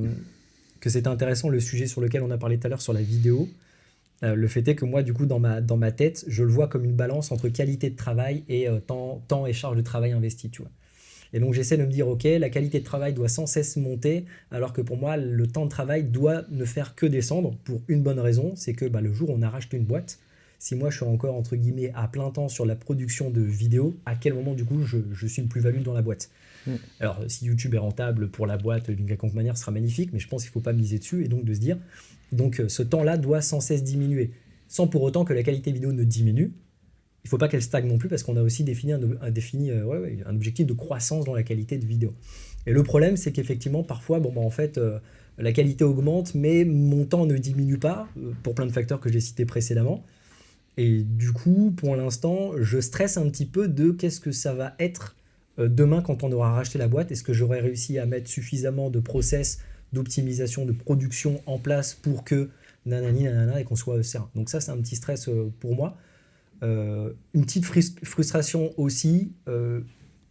c'était intéressant, le sujet sur lequel on a parlé tout à l'heure sur la vidéo. Le fait est que moi, du coup, dans ma tête, je le vois comme une balance entre qualité de travail et temps et charge de travail investie, tu vois. Et donc, j'essaie de me dire, OK, la qualité de travail doit sans cesse monter, alors que pour moi, le temps de travail doit ne faire que descendre pour une bonne raison, c'est que le jour où on a racheté une boîte, si moi je suis encore entre guillemets à plein temps sur la production de vidéos, à quel moment du coup je suis une plus-value dans la boîte. Alors si YouTube est rentable pour la boîte d'une quelconque manière, ce sera magnifique, mais je pense qu'il ne faut pas miser dessus et donc de se dire, donc ce temps-là doit sans cesse diminuer, sans pour autant que la qualité vidéo ne diminue. Il ne faut pas qu'elle stagne non plus parce qu'on a aussi défini un objectif de croissance dans la qualité de vidéo. Et le problème, c'est qu'effectivement, parfois, en fait, la qualité augmente, mais mon temps ne diminue pas, pour plein de facteurs que j'ai cités précédemment. Et du coup, pour l'instant, je stresse un petit peu de qu'est-ce que ça va être demain quand on aura racheté la boîte. Est-ce que j'aurai réussi à mettre suffisamment de process, d'optimisation, de production en place pour que nanani, nanana, et qu'on soit serein. Donc ça, c'est un petit stress pour moi. Une petite frustration aussi,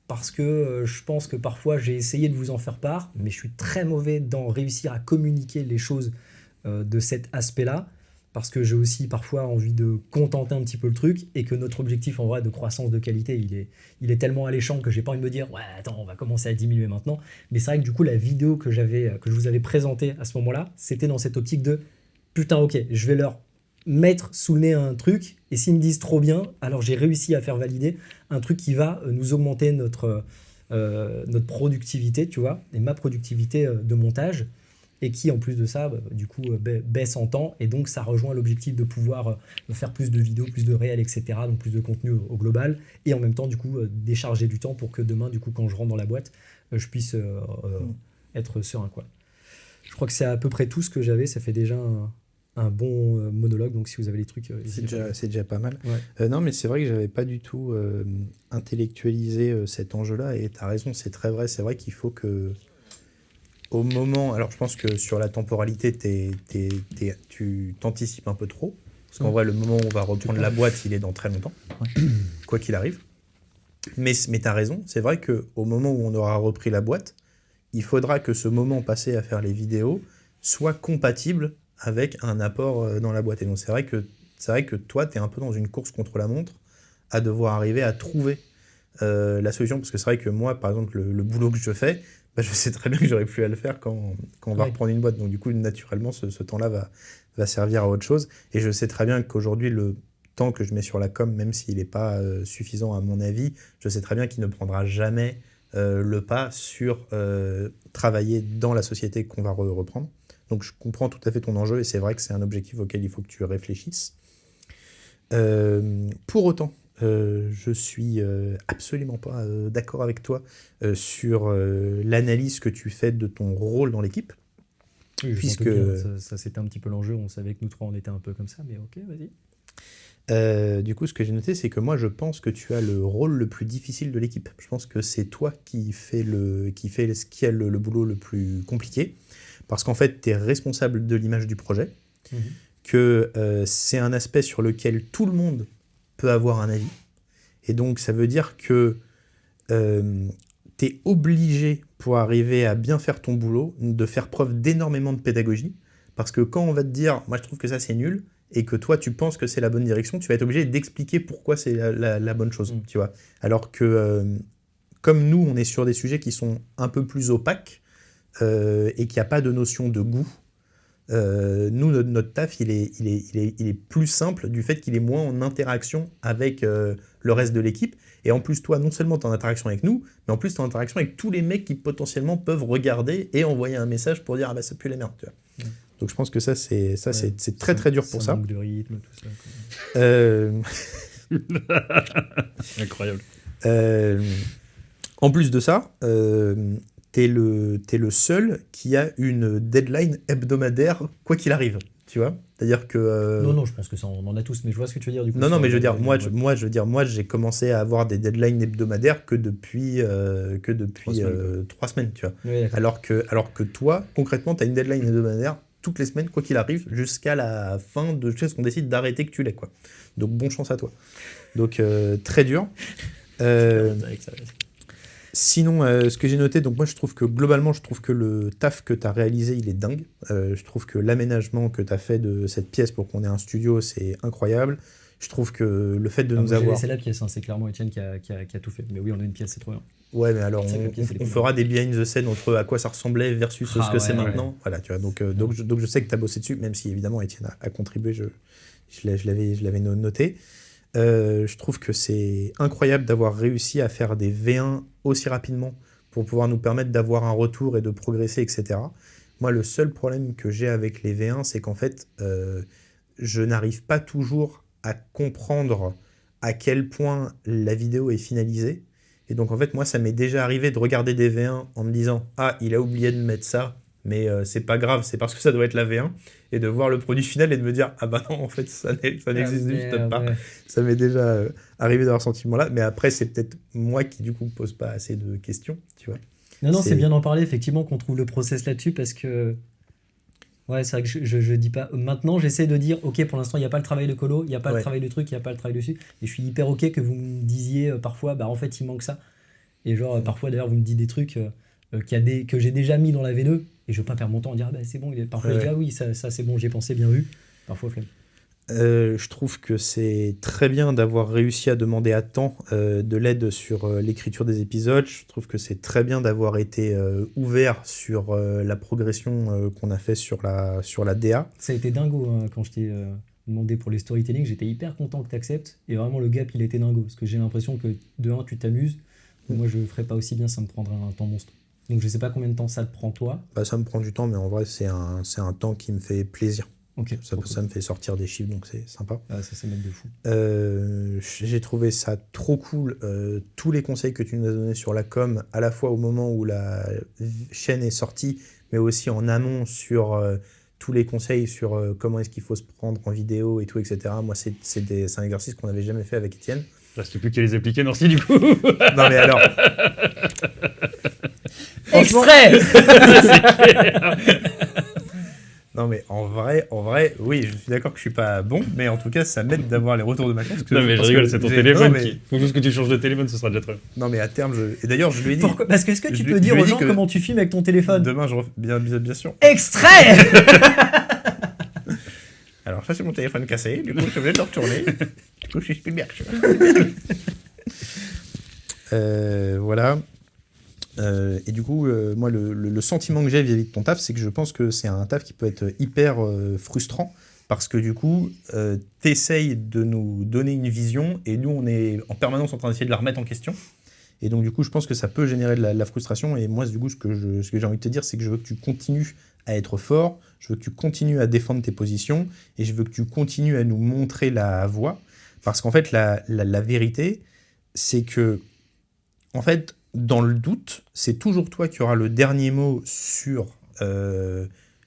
parce que je pense que parfois, j'ai essayé de vous en faire part, mais je suis très mauvais dans réussir à communiquer les choses de cet aspect-là. Parce que j'ai aussi parfois envie de contenter un petit peu le truc et que notre objectif en vrai de croissance de qualité, il est tellement alléchant que j'ai pas envie de me dire ouais attends on va commencer à diminuer maintenant. Mais c'est vrai que du coup la vidéo que je vous avais présentée à ce moment-là, c'était dans cette optique de putain ok, je vais leur mettre sous le nez un truc et s'ils me disent trop bien, alors j'ai réussi à faire valider un truc qui va nous augmenter notre productivité, tu vois, et ma productivité de montage. Et qui, en plus de ça, du coup, baisse en temps. Et donc, ça rejoint l'objectif de pouvoir faire plus de vidéos, plus de réels, etc. Donc, plus de contenu au global. Et en même temps, du coup, décharger du temps pour que demain, du coup, quand je rentre dans la boîte, je puisse être serein, quoi. Je crois que c'est à peu près tout ce que j'avais. Ça fait déjà un bon monologue. Donc, si vous avez des trucs... c'est déjà pas mal. Ouais. Non, mais c'est vrai que j'avais pas du tout intellectualisé cet enjeu-là. Et tu as raison, c'est très vrai. C'est vrai qu'il faut que... Au moment, alors je pense que sur la temporalité, tu t'anticipes un peu trop. Parce qu'en vrai, le moment où on va reprendre la boîte, il est dans très longtemps. Ouais. Quoi qu'il arrive. Mais tu as raison, c'est vrai qu'au moment où on aura repris la boîte, il faudra que ce moment passé à faire les vidéos soit compatible avec un apport dans la boîte. Et donc c'est vrai que toi, tu es un peu dans une course contre la montre à devoir arriver à trouver la solution. Parce que c'est vrai que moi, par exemple, le boulot que je fais, je sais très bien que j'aurais plus à le faire quand on va reprendre une boîte. Donc du coup, naturellement, ce temps-là va servir à autre chose. Et je sais très bien qu'aujourd'hui, le temps que je mets sur la com, même s'il n'est pas suffisant à mon avis, je sais très bien qu'il ne prendra jamais le pas sur travailler dans la société qu'on va reprendre. Donc je comprends tout à fait ton enjeu et c'est vrai que c'est un objectif auquel il faut que tu réfléchisses. Pour autant, je suis absolument pas d'accord avec toi sur l'analyse que tu fais de ton rôle dans l'équipe. Oui, puisque ça c'était un petit peu l'enjeu, on savait que nous trois on était un peu comme ça, mais ok, vas-y. Du coup, ce que j'ai noté, c'est que moi, je pense que tu as le rôle le plus difficile de l'équipe. Je pense que c'est toi qui a le boulot le plus compliqué, parce qu'en fait, tu es responsable de l'image du projet, que c'est un aspect sur lequel tout le monde peut avoir un avis, et donc ça veut dire que tu es obligé, pour arriver à bien faire ton boulot, de faire preuve d'énormément de pédagogie, parce que quand on va te dire « moi, je trouve que ça, c'est nul », et que toi, tu penses que c'est la bonne direction, tu vas être obligé d'expliquer pourquoi c'est la bonne chose, tu vois. Alors que, comme nous, on est sur des sujets qui sont un peu plus opaques et qu'il n'y a pas de notion de goût, nous, notre taf, il est plus simple du fait qu'il est moins en interaction avec le reste de l'équipe. Et en plus, toi, non seulement tu es en interaction avec nous, mais en plus, tu es en interaction avec tous les mecs qui potentiellement peuvent regarder et envoyer un message pour dire « ah bah ça pue la merde », tu vois. Donc je pense que c'est très très dur pour ça. Manque de rythme, tout ça. Incroyable. En plus de ça, t'es le seul qui a une deadline hebdomadaire, quoi qu'il arrive. Tu vois ? C'est-à-dire que... Non, je pense que ça, on en a tous, mais je vois ce que tu veux dire du coup. Non, mais je veux dire, moi, j'ai commencé à avoir des deadlines hebdomadaires que depuis 3 semaines, tu vois. Oui, alors que toi, concrètement, tu as une deadline hebdomadaire toutes les semaines, quoi qu'il arrive, jusqu'à la fin de ce qu'on décide d'arrêter que tu l'aies, quoi. Donc, bonne chance à toi. Donc, très dur. Sinon, ce que j'ai noté, donc moi, globalement, je trouve que le taf que tu as réalisé, il est dingue. Je trouve que l'aménagement que tu as fait de cette pièce pour qu'on ait un studio, c'est incroyable. Je trouve que le fait de nous avoir... C'est la pièce, hein, c'est clairement Étienne qui a tout fait. Mais oui, on a une pièce, c'est trop bien. Ouais, mais alors on fera des behind the scene entre à quoi ça ressemblait versus ce que c'est maintenant. Ouais. Voilà, tu vois. Donc je sais que tu as bossé dessus, même si évidemment Étienne a contribué, je l'avais noté. Je trouve que c'est incroyable d'avoir réussi à faire des V1 aussi rapidement pour pouvoir nous permettre d'avoir un retour et de progresser, etc. Moi, le seul problème que j'ai avec les V1, c'est qu'en fait, je n'arrive pas toujours à comprendre à quel point la vidéo est finalisée. Et donc, en fait, moi, ça m'est déjà arrivé de regarder des V1 en me disant « Ah, il a oublié de mettre ça, mais c'est pas grave, c'est parce que ça doit être la V1. » Et de voir le produit final et de me dire « Ah bah non, en fait, ça n'existe juste pas. » Ça m'est déjà arrivé d'avoir ce sentiment-là. Mais après, c'est peut-être moi qui, du coup, pose pas assez de questions, tu vois. Non, c'est bien d'en parler, effectivement, qu'on trouve le process là-dessus, parce que... Ouais, c'est vrai que je dis pas... Maintenant, j'essaie de dire, ok, pour l'instant, il n'y a pas le travail de colo, il n'y a pas le travail de truc, il n'y a pas le travail dessus. Et je suis hyper ok que vous me disiez parfois, bah en fait, il manque ça. Et genre, parfois, d'ailleurs, vous me dites des trucs que j'ai déjà mis dans la V2, et je veux pas perdre mon temps à dire, ah bah c'est bon, parfois je dis, ah oui, ça c'est bon, j'y ai pensé, bien vu. Parfois, flemme. Je trouve que c'est très bien d'avoir réussi à demander à temps de l'aide sur l'écriture des épisodes. Je trouve que c'est très bien d'avoir été ouvert sur la progression qu'on a fait sur la DA. Ça a été dingo hein, quand je t'ai demandé pour les storytelling. J'étais hyper content que tu acceptes. Et vraiment, le gap, il était dingo. Parce que j'ai l'impression que, de un, tu t'amuses. Moi, je ne ferais pas aussi bien, ça me prendrait un temps monstre. Donc, je ne sais pas combien de temps ça te prend, toi. Bah, ça me prend du temps, mais en vrai, c'est un temps qui me fait plaisir. Okay, ça me fait sortir des chiffres, donc c'est sympa. Ah, ça, c'est mettre de fou. J'ai trouvé ça trop cool. Tous les conseils que tu nous as donnés sur la com, à la fois au moment où la chaîne est sortie, mais aussi en amont sur tous les conseils sur comment est-ce qu'il faut se prendre en vidéo et tout, etc. Moi, c'est un exercice qu'on n'avait jamais fait avec Étienne. Reste plus qu'à les appliquer, Nancy, du coup. Non, mais alors... Extrait. Non, mais en vrai, oui, je suis d'accord que je suis pas bon, mais en tout cas, ça m'aide d'avoir les retours de ma chance. Non, mais je parce rigole, que c'est ton j'ai- téléphone non, mais- qui. Faut juste que tu changes de téléphone, ce sera déjà très bien. Non, mais à terme, et d'ailleurs, je lui ai dit. Pourquoi Parce que est-ce que Je tu lui- peux je dire lui ai aux dit gens que- comment tu filmes avec ton téléphone? Demain, bien sûr. Extrait. Alors, ça, c'est mon téléphone cassé, du coup, je suis obligé de le retourner. Du coup, je suis Spielberg. Voilà. Et du coup, moi, le sentiment que j'ai vis-à-vis de ton taf, c'est que je pense que c'est un taf qui peut être hyper frustrant parce que du coup, t'essayes de nous donner une vision et nous, on est en permanence en train d'essayer de la remettre en question. Et donc, du coup, je pense que ça peut générer de la frustration. Et moi, du coup, ce que j'ai envie de te dire, c'est que je veux que tu continues à être fort, je veux que tu continues à défendre tes positions et je veux que tu continues à nous montrer la voie. Parce qu'en fait, la vérité, c'est que, en fait, dans le doute, c'est toujours toi qui auras le dernier mot sur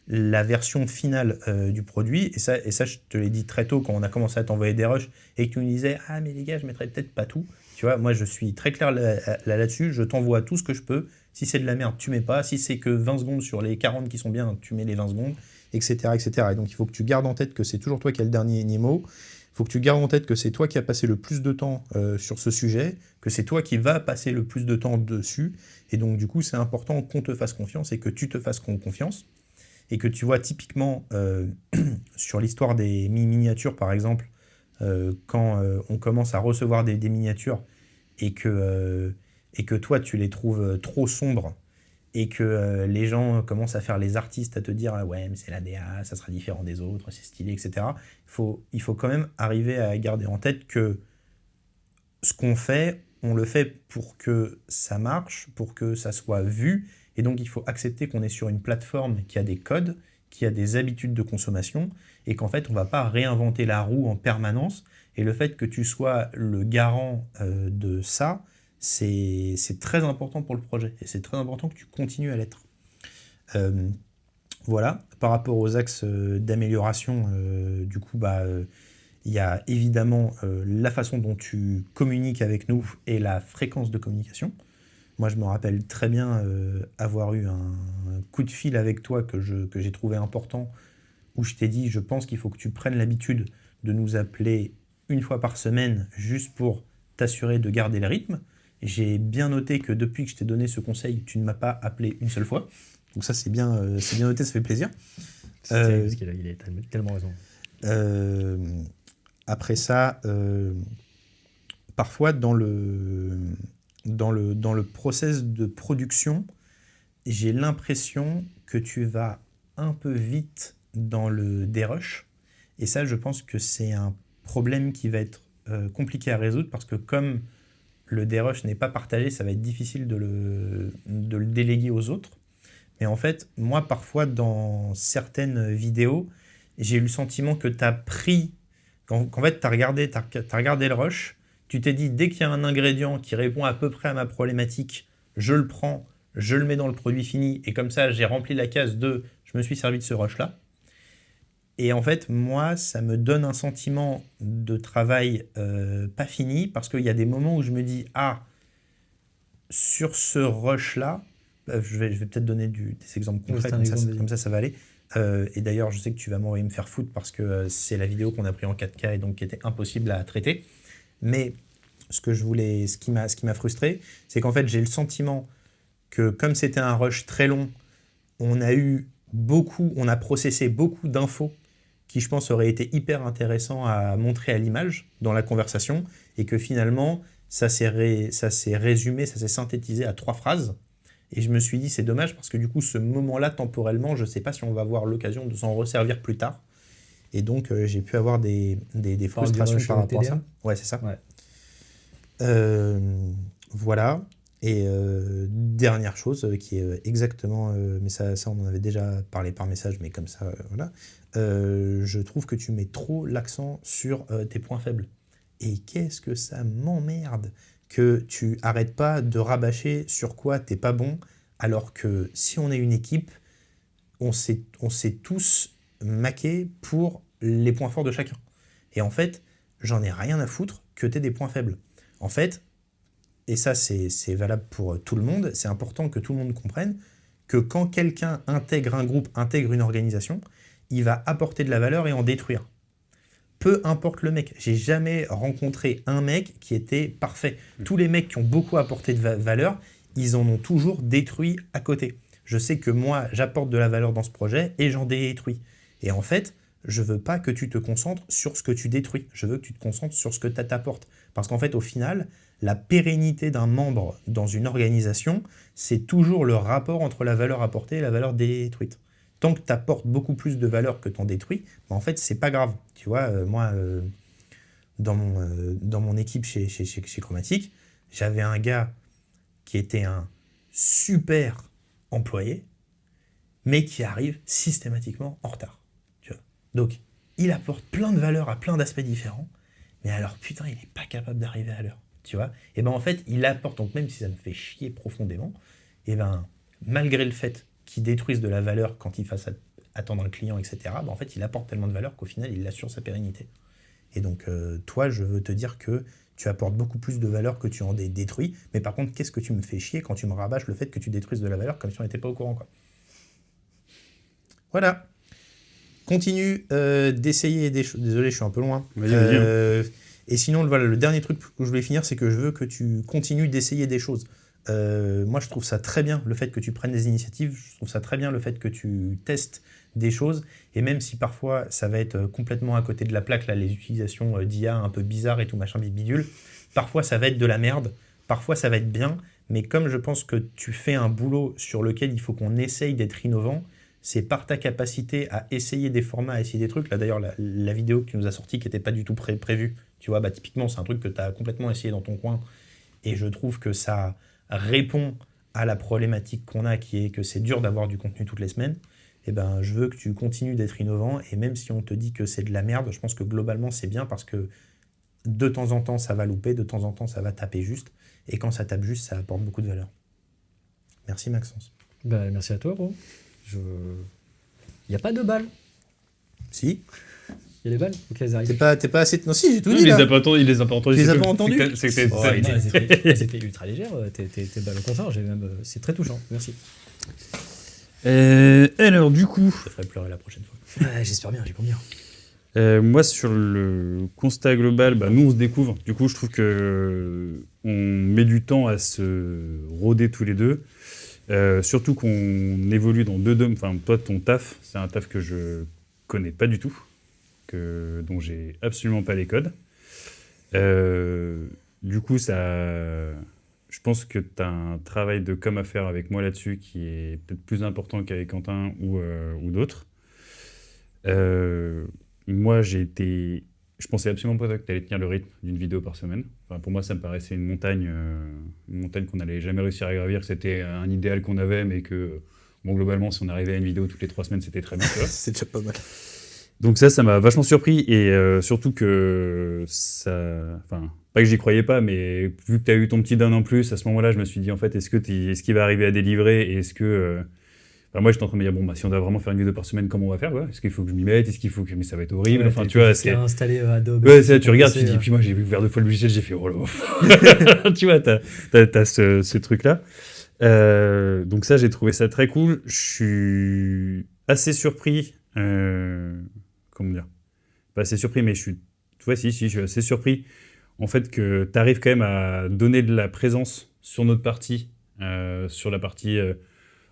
la version finale du produit. Et ça, je te l'ai dit très tôt quand on a commencé à t'envoyer des rushs et que tu nous disais « Ah, mais les gars, je mettrais peut-être pas tout. » Tu vois, moi, je suis très clair là-dessus. Je t'envoie tout ce que je peux. Si c'est de la merde, tu mets pas. Si c'est que 20 secondes sur les 40 qui sont bien, tu mets les 20 secondes, etc., etc. Et donc, il faut que tu gardes en tête que c'est toujours toi qui as le dernier mot. Il faut que tu gardes en tête que c'est toi qui as passé le plus de temps sur ce sujet, que c'est toi qui vas passer le plus de temps dessus. Et donc, du coup, c'est important qu'on te fasse confiance et que tu te fasses confiance. Et que tu vois, typiquement, sur l'histoire des miniatures, par exemple, quand on commence à recevoir des miniatures et que toi, tu les trouves trop sombres et que les gens commencent à faire les artistes, à te dire « Ouais, mais c'est la DA, ça sera différent des autres, c'est stylé, etc. » Il faut quand même arriver à garder en tête que ce qu'on fait, on le fait pour que ça marche, pour que ça soit vu. Et donc, il faut accepter qu'on est sur une plateforme qui a des codes, qui a des habitudes de consommation, et qu'en fait, on ne va pas réinventer la roue en permanence. Et le fait que tu sois le garant de ça, c'est très important pour le projet. Et c'est très important que tu continues à l'être. Voilà. Par rapport aux axes d'amélioration, du coup, il y a évidemment la façon dont tu communiques avec nous et la fréquence de communication. Moi, je me rappelle très bien avoir eu un coup de fil avec toi que j'ai trouvé important, où je t'ai dit, je pense qu'il faut que tu prennes l'habitude de nous appeler une fois par semaine, juste pour t'assurer de garder le rythme. J'ai bien noté que depuis que je t'ai donné ce conseil, tu ne m'as pas appelé une seule fois. Donc ça, c'est bien noté, ça fait plaisir. Parce qu'il a tellement raison. Après ça, parfois dans le process de production, j'ai l'impression que tu vas un peu vite dans le dérush. Et ça, je pense que c'est un problème qui va être compliqué à résoudre parce que comme le dérush n'est pas partagé, ça va être difficile de le déléguer aux autres. Mais en fait, moi, parfois, dans certaines vidéos, j'ai eu le sentiment que tu as pris... qu'en fait, tu as regardé le rush, tu t'es dit, dès qu'il y a un ingrédient qui répond à peu près à ma problématique, je le prends, je le mets dans le produit fini, et comme ça, j'ai rempli la case de « je me suis servi de ce rush-là ». Et en fait, moi, ça me donne un sentiment de travail pas fini, parce qu'il y a des moments où je me dis « Ah, sur ce rush-là », je vais peut-être donner des exemples concrets, comme ça va aller. Et d'ailleurs, je sais que tu vas m'envoyer me faire foutre, parce que c'est la vidéo qu'on a pris en 4K et donc qui était impossible à traiter. Mais ce qui m'a frustré, c'est qu'en fait, j'ai le sentiment que comme c'était un rush très long, on a processé beaucoup d'infos qui, je pense, auraient été hyper intéressants à montrer à l'image dans la conversation, et que finalement, ça s'est résumé, ça s'est synthétisé à 3 phrases. Et je me suis dit, c'est dommage, parce que du coup, ce moment-là, temporellement, je ne sais pas si on va avoir l'occasion de s'en resservir plus tard. Et donc, j'ai pu avoir des frustrations par rapport à ça. Ouais, c'est ça. Ouais. Voilà. Et dernière chose qui est exactement... mais ça, on en avait déjà parlé par message, mais comme ça, voilà. Je trouve que tu mets trop l'accent sur tes points faibles. Et qu'est-ce que ça m'emmerde que tu arrêtes pas de rabâcher sur quoi t'es pas bon, alors que si on est une équipe, on s'est tous maqués pour les points forts de chacun. Et en fait, j'en ai rien à foutre que t'aies des points faibles. En fait, et ça c'est valable pour tout le monde, c'est important que tout le monde comprenne que quand quelqu'un intègre un groupe, intègre une organisation, il va apporter de la valeur et en détruire. Peu importe le mec. J'ai jamais rencontré un mec qui était parfait. Tous les mecs qui ont beaucoup apporté de valeur, ils en ont toujours détruit à côté. Je sais que moi, j'apporte de la valeur dans ce projet et j'en détruis. Et en fait, je veux pas que tu te concentres sur ce que tu détruis. Je veux que tu te concentres sur ce que tu t'apportes. Parce qu'en fait, au final, la pérennité d'un membre dans une organisation, c'est toujours le rapport entre la valeur apportée et la valeur détruite. Tant que tu apportes beaucoup plus de valeur que tu en détruis, en fait, c'est pas grave. Tu vois, moi, dans mon équipe chez Chromatique, j'avais un gars qui était un super employé, mais qui arrive systématiquement en retard. Tu vois. Donc, il apporte plein de valeur à plein d'aspects différents, mais alors, putain, il n'est pas capable d'arriver à l'heure. Tu vois. Et ben en fait, il apporte, donc même si ça me fait chier profondément, et ben malgré le fait qu'il détruise de la valeur quand il fasse attendre un client, etc., ben en fait, il apporte tellement de valeur qu'au final, il assure sa pérennité. Et donc, toi, je veux te dire que tu apportes beaucoup plus de valeur que tu en détruis, mais par contre, qu'est-ce que tu me fais chier quand tu me rabâches le fait que tu détruises de la valeur comme si on n'était pas au courant, quoi. Voilà. Continue d'essayer des choses. Désolé, je suis un peu loin. Vas-y. Et sinon, voilà, le dernier truc que je voulais finir, c'est que je veux que tu continues d'essayer des choses. Moi, je trouve ça très bien, le fait que tu prennes des initiatives. Je trouve ça très bien, le fait que tu testes des choses. Et même si parfois, ça va être complètement à côté de la plaque, là, les utilisations d'IA un peu bizarres et tout, machin bidule, parfois, ça va être de la merde. Parfois, ça va être bien. Mais comme je pense que tu fais un boulot sur lequel il faut qu'on essaye d'être innovant, c'est par ta capacité à essayer des formats, à essayer des trucs. Là, d'ailleurs, la vidéo que tu nous as sortie, qui n'était pas du tout prévue, tu vois, bah, typiquement, c'est un truc que tu as complètement essayé dans ton coin. Et je trouve que ça répond à la problématique qu'on a, qui est que c'est dur d'avoir du contenu toutes les semaines. Et ben, je veux que tu continues d'être innovant. Et même si on te dit que c'est de la merde, je pense que globalement, c'est bien parce que de temps en temps, ça va louper, de temps en temps, ça va taper juste. Et quand ça tape juste, ça apporte beaucoup de valeur. Merci, Maxence. Bah, merci à toi, bro. Il n'y a pas de balles. Si. Il y a des balles. Ok, elles arrivent. T'es pas assez... Non, si, j'ai tout Non, dit, il là. les a pas entendus. Il les a pas entendus. Tu les as c'est pas tout. entendus C'était Oh, ça. non, c'était ultra légère. Tes balles au contraire. C'est très touchant. Merci. Alors, du coup, Ça ferait pleurer la prochaine fois. Ouais, j'espère bien, j'ai combien moi, sur le constat global, bah, nous, on se découvre. Du coup, je trouve que on met du temps à se rôder tous les deux. Surtout qu'on évolue dans deux domaines. Enfin, toi, ton taf, c'est un taf que je connais pas du tout, dont j'ai absolument pas les codes. Du coup, je pense que tu as un travail de com à faire avec moi là-dessus qui est peut-être plus important qu'avec Quentin ou d'autres. Moi, je pensais absolument pas que tu allais tenir le rythme d'une vidéo par semaine. Enfin, pour moi, ça me paraissait une montagne qu'on n'allait jamais réussir à gravir, que c'était un idéal qu'on avait, mais que, bon, globalement, si on arrivait à une vidéo toutes les 3 semaines, c'était très bien. Tu vois. C'est déjà pas mal. Donc ça m'a vachement surpris, et surtout que ça... Enfin, pas que j'y croyais pas, mais vu que tu as eu ton petit down en plus, à ce moment-là, je me suis dit, en fait, est-ce qu'il va arriver à délivrer, et est-ce que... Enfin, moi, j'étais en train de me dire, bon, bah, si on doit vraiment faire une vidéo par semaine, comment on va faire, quoi ? Est-ce qu'il faut que je m'y mette ? Est-ce qu'il faut que... Mais ça va être horrible. Ouais, enfin, tu vois, c'est... installé Adobe. Ouais, ça, tu regardes, tu dis, puis moi, j'ai ouvert 2 fois le logiciel, j'ai fait, oh là. Tu vois, t'as ce truc-là. Donc ça, j'ai trouvé ça très cool. Je suis assez surpris. Comment dire ? Pas assez surpris, mais tu vois, si, je suis assez surpris, en fait, que tu arrives quand même à donner de la présence sur notre partie, sur la partie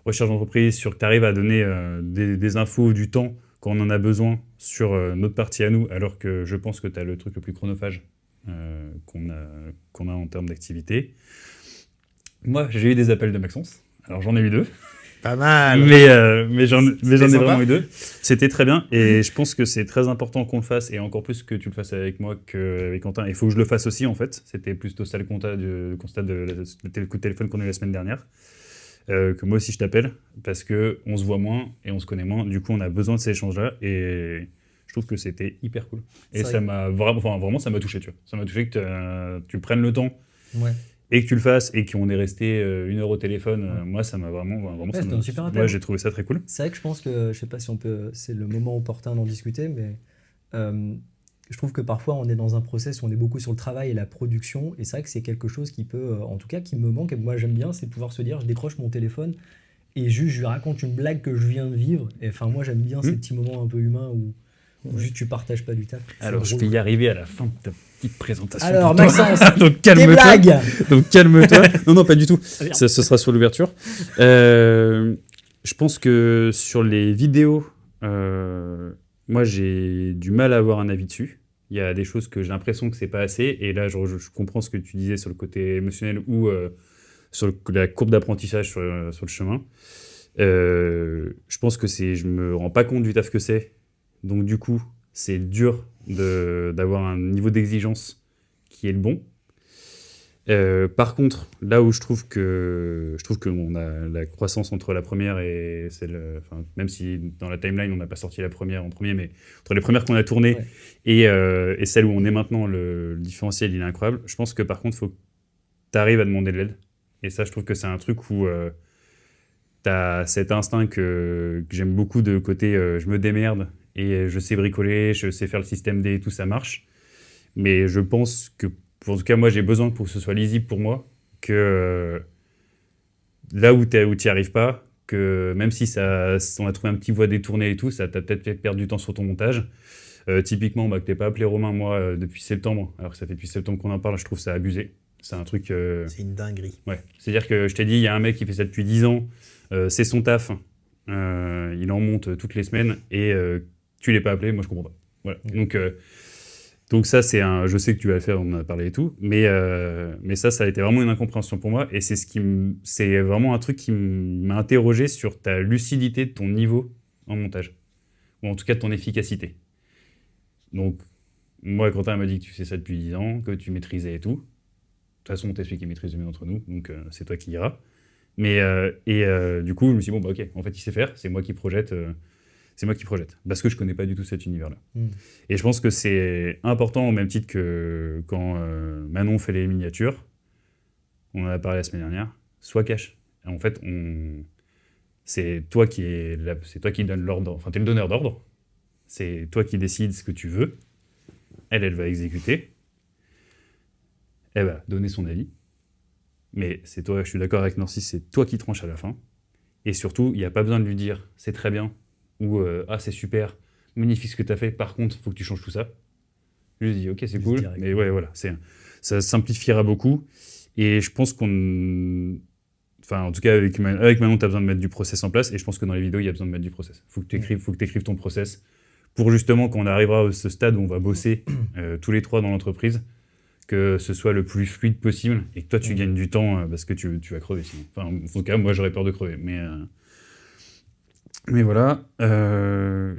recherche d'entreprise, sur que tu arrives à donner des infos, du temps quand on en a besoin sur notre partie à nous, alors que je pense que tu as le truc le plus chronophage qu'on a en termes d'activité. Moi, j'ai eu des appels de Maxence. Alors, j'en ai eu 2. Pas mal. Mais j'en ai sympa. vraiment eu 2. C'était très bien. Et je pense que c'est très important qu'on le fasse, et encore plus que tu le fasses avec moi qu'avec Quentin. Il faut que je le fasse aussi, en fait. C'était plutôt ça le constat de coup de téléphone qu'on a eu la semaine dernière. Que moi aussi je t'appelle, parce qu'on se voit moins et on se connaît moins. Du coup, on a besoin de ces échanges-là, et je trouve que c'était hyper cool. Et ça m'a vraiment, ça m'a touché, tu vois. Ça m'a touché que tu prennes le temps. Ouais. Et que tu le fasses, et qu'on est resté 1 heure au téléphone. Ouais. Moi, ça m'a vraiment ouais, c'était un super appel. Moi, j'ai trouvé ça très cool. C'est vrai que je pense que, je sais pas si on peut, c'est le moment opportun d'en discuter, mais je trouve que parfois on est dans un process où on est beaucoup sur le travail et la production, et c'est vrai que c'est quelque chose qui peut, en tout cas qui me manque, et moi j'aime bien, c'est pouvoir se dire, je décroche mon téléphone et juste je lui raconte une blague que je viens de vivre. Et enfin, moi, j'aime bien ces petits moments un peu humains où juste tu partages pas du taf. C'est Alors, je drôle. vais y arriver à la fin de ta petite présentation. Alors, pour toi. Maxence, Donc, tes calme-toi. blagues. Donc, calme-toi. Non, non, pas du tout. Ah, merde. Ce sera sur l'ouverture. Je pense que sur les vidéos, moi, j'ai du mal à avoir un avis dessus. Il y a des choses que j'ai l'impression que c'est pas assez. Et là, je comprends ce que tu disais sur le côté émotionnel ou sur la courbe d'apprentissage sur le chemin. Je pense que je me rends pas compte du taf que c'est. Donc, du coup, c'est dur d'avoir un niveau d'exigence qui est le bon. Par contre, là où je trouve que on a la croissance entre la première et celle, enfin, même si dans la timeline on n'a pas sorti la première en premier, mais entre les premières qu'on a tournées et celle où on est maintenant, le différentiel il est incroyable. Je pense que par contre, il faut que tu arrives à demander de l'aide. Et ça, je trouve que c'est un truc où tu as cet instinct que j'aime beaucoup de côté je me démerde et je sais bricoler, je sais faire le système D et tout, ça marche. Mais je pense que en tout cas, moi, j'ai besoin pour que ce soit lisible pour moi, que là où tu n'y arrives pas, que même si on a trouvé un petit voie détournée et tout, ça t'a peut-être fait perdre du temps sur ton montage. Typiquement, que tu n'es pas appelé Romain, moi, depuis septembre, alors que ça fait depuis septembre qu'on en parle, je trouve ça abusé. C'est un truc... C'est une dinguerie. Ouais. C'est-à-dire que je t'ai dit, il y a un mec qui fait ça depuis 10 ans, c'est son taf, il en monte toutes les semaines, et tu l'es pas appelé, moi je comprends pas. Voilà. Donc ça, je sais que tu vas le faire, on en a parlé et tout, mais ça a été vraiment une incompréhension pour moi, et c'est vraiment un truc qui m'a interrogé sur ta lucidité de ton niveau en montage, ou en tout cas de ton efficacité. Donc, moi, Quentin m'a dit que tu fais ça depuis 10 ans, que tu maîtrisais et tout. De toute façon, t'es celui qui maîtrise le mieux d'entre nous, donc c'est toi qui iras. Mais, du coup, je me suis dit, bon, ok, en fait, il sait faire, c'est moi qui projette. Parce que je connais pas du tout cet univers-là. Et je pense que c'est important, au même titre que quand Manon fait les miniatures, on en a parlé la semaine dernière, sois cash. Et en fait, c'est toi qui donne l'ordre, enfin, t'es le donneur d'ordre, c'est toi qui décides ce que tu veux, elle va exécuter, elle va donner son avis, mais c'est toi, je suis d'accord avec Narcisse, c'est toi qui tranches à la fin, et surtout, il n'y a pas besoin de lui dire « c'est très bien », ou ah c'est super, magnifique ce que tu as fait, par contre, il faut que tu changes tout ça. Je lui dis ok, c'est cool, direct. mais ouais, voilà, ça simplifiera beaucoup. Et je pense enfin, en tout cas, avec Manon, tu as besoin de mettre du process en place, et je pense que dans les vidéos, il y a besoin de mettre du process. Faut que tu écrives ton process pour justement, quand on arrivera à ce stade où on va bosser tous les trois dans l'entreprise, que ce soit le plus fluide possible et que toi, tu gagnes du temps parce que tu vas crever sinon. Enfin, en tout cas, moi, j'aurais peur de crever, mais voilà, je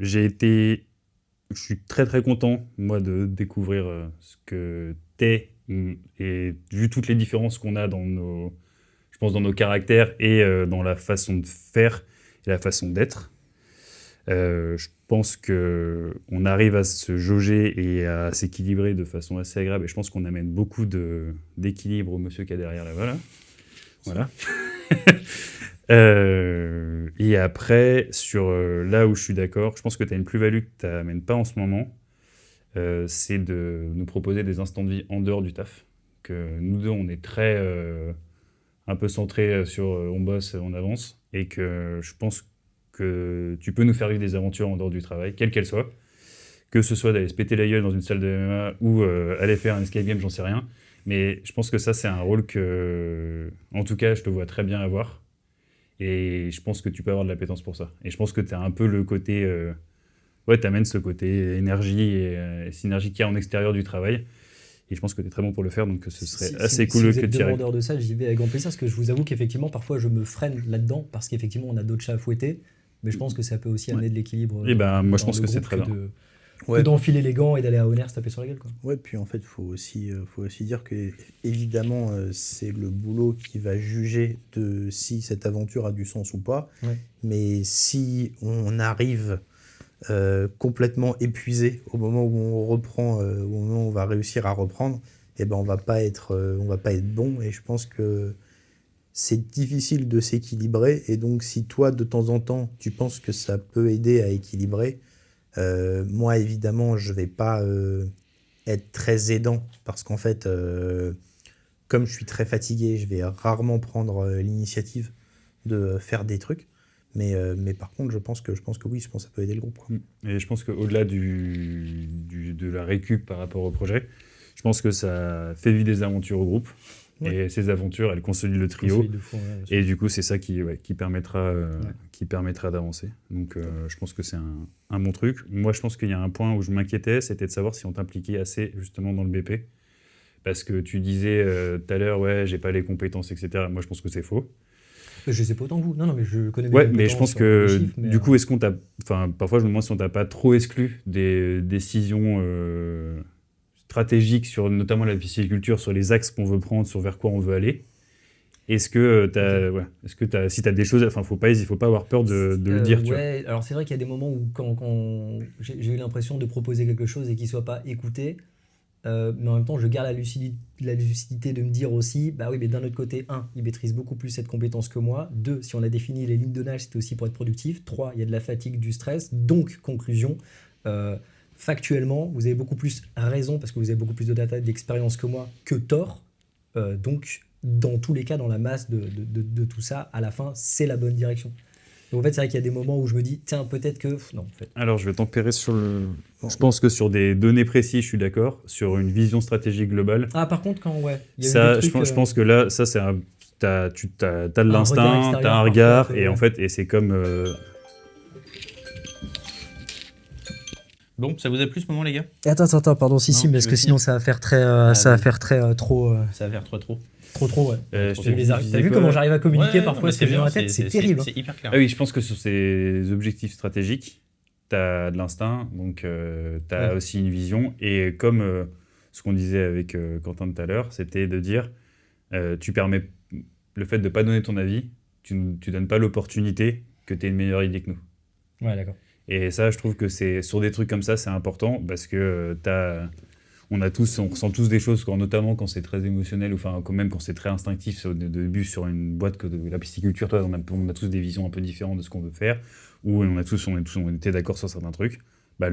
suis très très content, moi, de découvrir ce que t'es, et vu toutes les différences qu'on a dans nos caractères et dans la façon de faire et la façon d'être. Je pense qu'on arrive à se jauger et à s'équilibrer de façon assez agréable, et je pense qu'on amène beaucoup d'équilibre au monsieur qui est derrière là-bas. Voilà. Et après, sur là où je suis d'accord, je pense que tu as une plus-value que tu n'amènes pas en ce moment, c'est de nous proposer des instants de vie en dehors du taf. Que nous deux, on est très un peu centrés sur on bosse, on avance, et que je pense que tu peux nous faire vivre des aventures en dehors du travail, quelles qu'elles soient, que ce soit d'aller se péter la gueule dans une salle de MMA ou aller faire un escape game, j'en sais rien. Mais je pense que ça, c'est un rôle que, en tout cas, je te vois très bien avoir. Et je pense que tu peux avoir de l'appétence pour ça. Et je pense que tu as un peu le côté... ouais, tu amènes ce côté énergie et synergie qu'il y a en extérieur du travail. Et je pense que tu es très bon pour le faire, donc ce serait assez cool si que tu y arrives. demandeur de ça, j'y vais avec grand plaisir, parce que je vous avoue qu'effectivement, parfois, je me freine là-dedans, parce qu'effectivement, on a d'autres chats à fouetter. Mais je pense que ça peut aussi amener de l'équilibre. Et ben, moi, je dans pense le que c'est groupe très bien. que d'enfiler les gants et d'aller à Honor se taper sur la gueule, quoi. Ouais, puis en fait, faut aussi dire que, évidemment, c'est le boulot qui va juger de si cette aventure a du sens ou pas. Ouais. Mais si on arrive complètement épuisé au moment où on reprend, au moment où on va réussir à reprendre, eh ben on va pas être bon. Et je pense que c'est difficile de s'équilibrer. Et donc, si toi, de temps en temps, tu penses que ça peut aider à équilibrer, moi, évidemment, je vais pas être très aidant, parce qu'en fait, comme je suis très fatigué, je vais rarement prendre l'initiative. de faire des trucs. Mais par contre, je pense que oui, je pense que ça peut aider le groupe, quoi. Et je pense qu'au-delà de la récup par rapport au projet, je pense que ça fait vivre des aventures au groupe. Ouais. Et ces aventures, elles consolident le trio. Consolide de fou, ouais, bien sûr. Et du coup, c'est ça qui permettra d'avancer. Donc, je pense que c'est un bon truc. Moi, je pense qu'il y a un point où je m'inquiétais, c'était de savoir si on t'impliquait assez justement dans le BP. Parce que tu disais tout à l'heure, ouais, j'ai pas les compétences, etc. Moi, je pense que c'est faux. Je sais pas autant que vous. Non, mais je connais mes Ouais, mais je compétences, pense que les chiffres, mais, du coup, est-ce qu'on t'a. Enfin, parfois, je me demande si on t'a pas trop exclu des décisions stratégiques sur notamment la pisciculture, sur les axes qu'on veut prendre, sur vers quoi on veut aller. Est-ce que si tu as des choses. Enfin, faut pas avoir peur de le dire, tu vois. ouais, alors c'est vrai qu'il y a des moments où quand j'ai eu l'impression de proposer quelque chose et qu'il soit pas écouté, mais en même temps, je garde la lucidité de me dire aussi, bah oui, mais d'un autre côté, 1, il maîtrise beaucoup plus cette compétence que moi. 2, si on a défini les lignes de nage, c'était aussi pour être productif. 3, il y a de la fatigue, du stress. Donc, conclusion, factuellement, vous avez beaucoup plus raison parce que vous avez beaucoup plus de data et d'expérience que moi, que tort. Donc, dans tous les cas, dans la masse de tout ça, à la fin, c'est la bonne direction. Donc en fait, c'est vrai qu'il y a des moments où je me dis, tiens, peut-être que... Non, en fait. Alors, je vais tempérer sur le. Je pense que sur des données précises, je suis d'accord. Sur une vision stratégique globale, Ah, par contre, quand, ouais, il y a eu ça, des trucs, je pense que là, ça, c'est un. T'as de regard l'instinct, extérieur, t'as un parfois, regard, que, et ouais. en fait, et c'est comme. Bon, ça vous a plu ce moment, les gars? Attends, pardon, si, Non, si, mais tu parce veux que sinon finir ça va faire très, trop, Ça va faire trop. trop, ouais. je t'ai t'ai T'as dit, vu quoi, comment j'arrive à communiquer Ouais, parfois non, mais ce que j'ai dans la bien, tête, c'est terrible. C'est hyper clair. Ah oui, je pense que sur ces objectifs stratégiques, tu as de l'instinct, donc tu as Ouais. aussi une vision. Et comme ce qu'on disait avec Quentin tout à l'heure, c'était de dire, tu permets le fait de ne pas donner ton avis, tu ne donnes pas l'opportunité que tu aies une meilleure idée que nous. Ouais, d'accord. Et ça, je trouve que c'est sur des trucs comme ça, c'est important parce que on ressent tous des choses, notamment quand c'est très émotionnel ou quand même quand c'est très instinctif au début sur une boîte que de la pisciculture. Toi, on a tous des visions un peu différentes de ce qu'on veut faire, ou on était d'accord sur certains trucs. Bah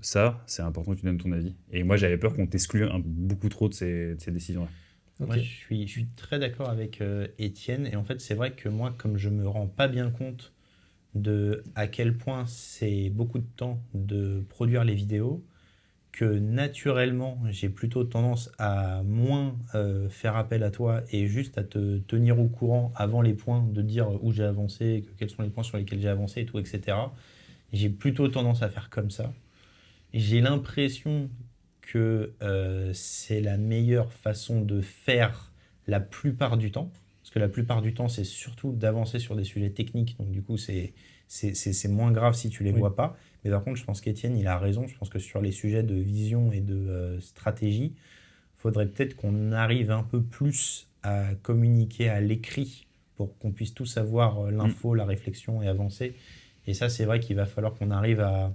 ça, c'est important que tu donnes ton avis. Et moi, j'avais peur qu'on t'exclue beaucoup trop de ces décisions-là. Ok. Moi, je suis très d'accord avec Étienne. Et en fait, c'est vrai que moi, comme je me rends pas bien compte de à quel point c'est beaucoup de temps de produire les vidéos, que naturellement, j'ai plutôt tendance à moins faire appel à toi et juste à te tenir au courant avant les points, de dire où j'ai avancé, quels sont les points sur lesquels j'ai avancé et tout, etc. J'ai plutôt tendance à faire comme ça. J'ai l'impression que c'est la meilleure façon de faire la plupart du temps. Parce que la plupart du temps, c'est surtout d'avancer sur des sujets techniques. Donc du coup, c'est moins grave si tu les vois pas. Mais par contre, je pense qu'Étienne, il a raison. Je pense que sur les sujets de vision et de stratégie, il faudrait peut-être qu'on arrive un peu plus à communiquer à l'écrit pour qu'on puisse tous avoir l'info, la réflexion et avancer. Et ça, c'est vrai qu'il va falloir qu'on arrive à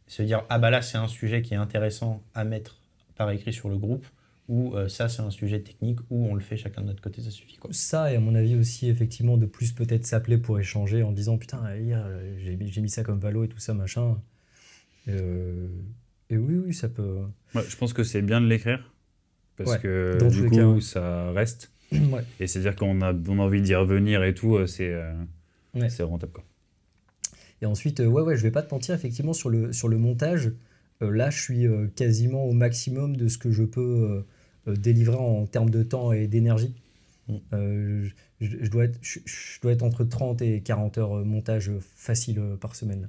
se dire « Ah bah là, c'est un sujet qui est intéressant à mettre par écrit sur le groupe » ou ça, c'est un sujet technique où on le fait chacun de notre côté, ça suffit, quoi. Ça, et à mon avis aussi, effectivement, de plus peut-être s'appeler pour échanger en disant putain, hier, j'ai mis ça comme valo et tout ça, machin. Et oui, ça peut. Ouais, je pense que c'est bien de l'écrire parce Ouais, que dans du tous les coup, cas, ouais. ça reste. Ouais. Et c'est-à-dire qu'on a envie d'y revenir et tout, Ouais. c'est rentable, quoi. Et ensuite, je vais pas te mentir, effectivement, sur le montage, là, je suis quasiment au maximum de ce que je peux délivrer en termes de temps et d'énergie. Je dois être entre 30 et 40 heures montage facile par semaine.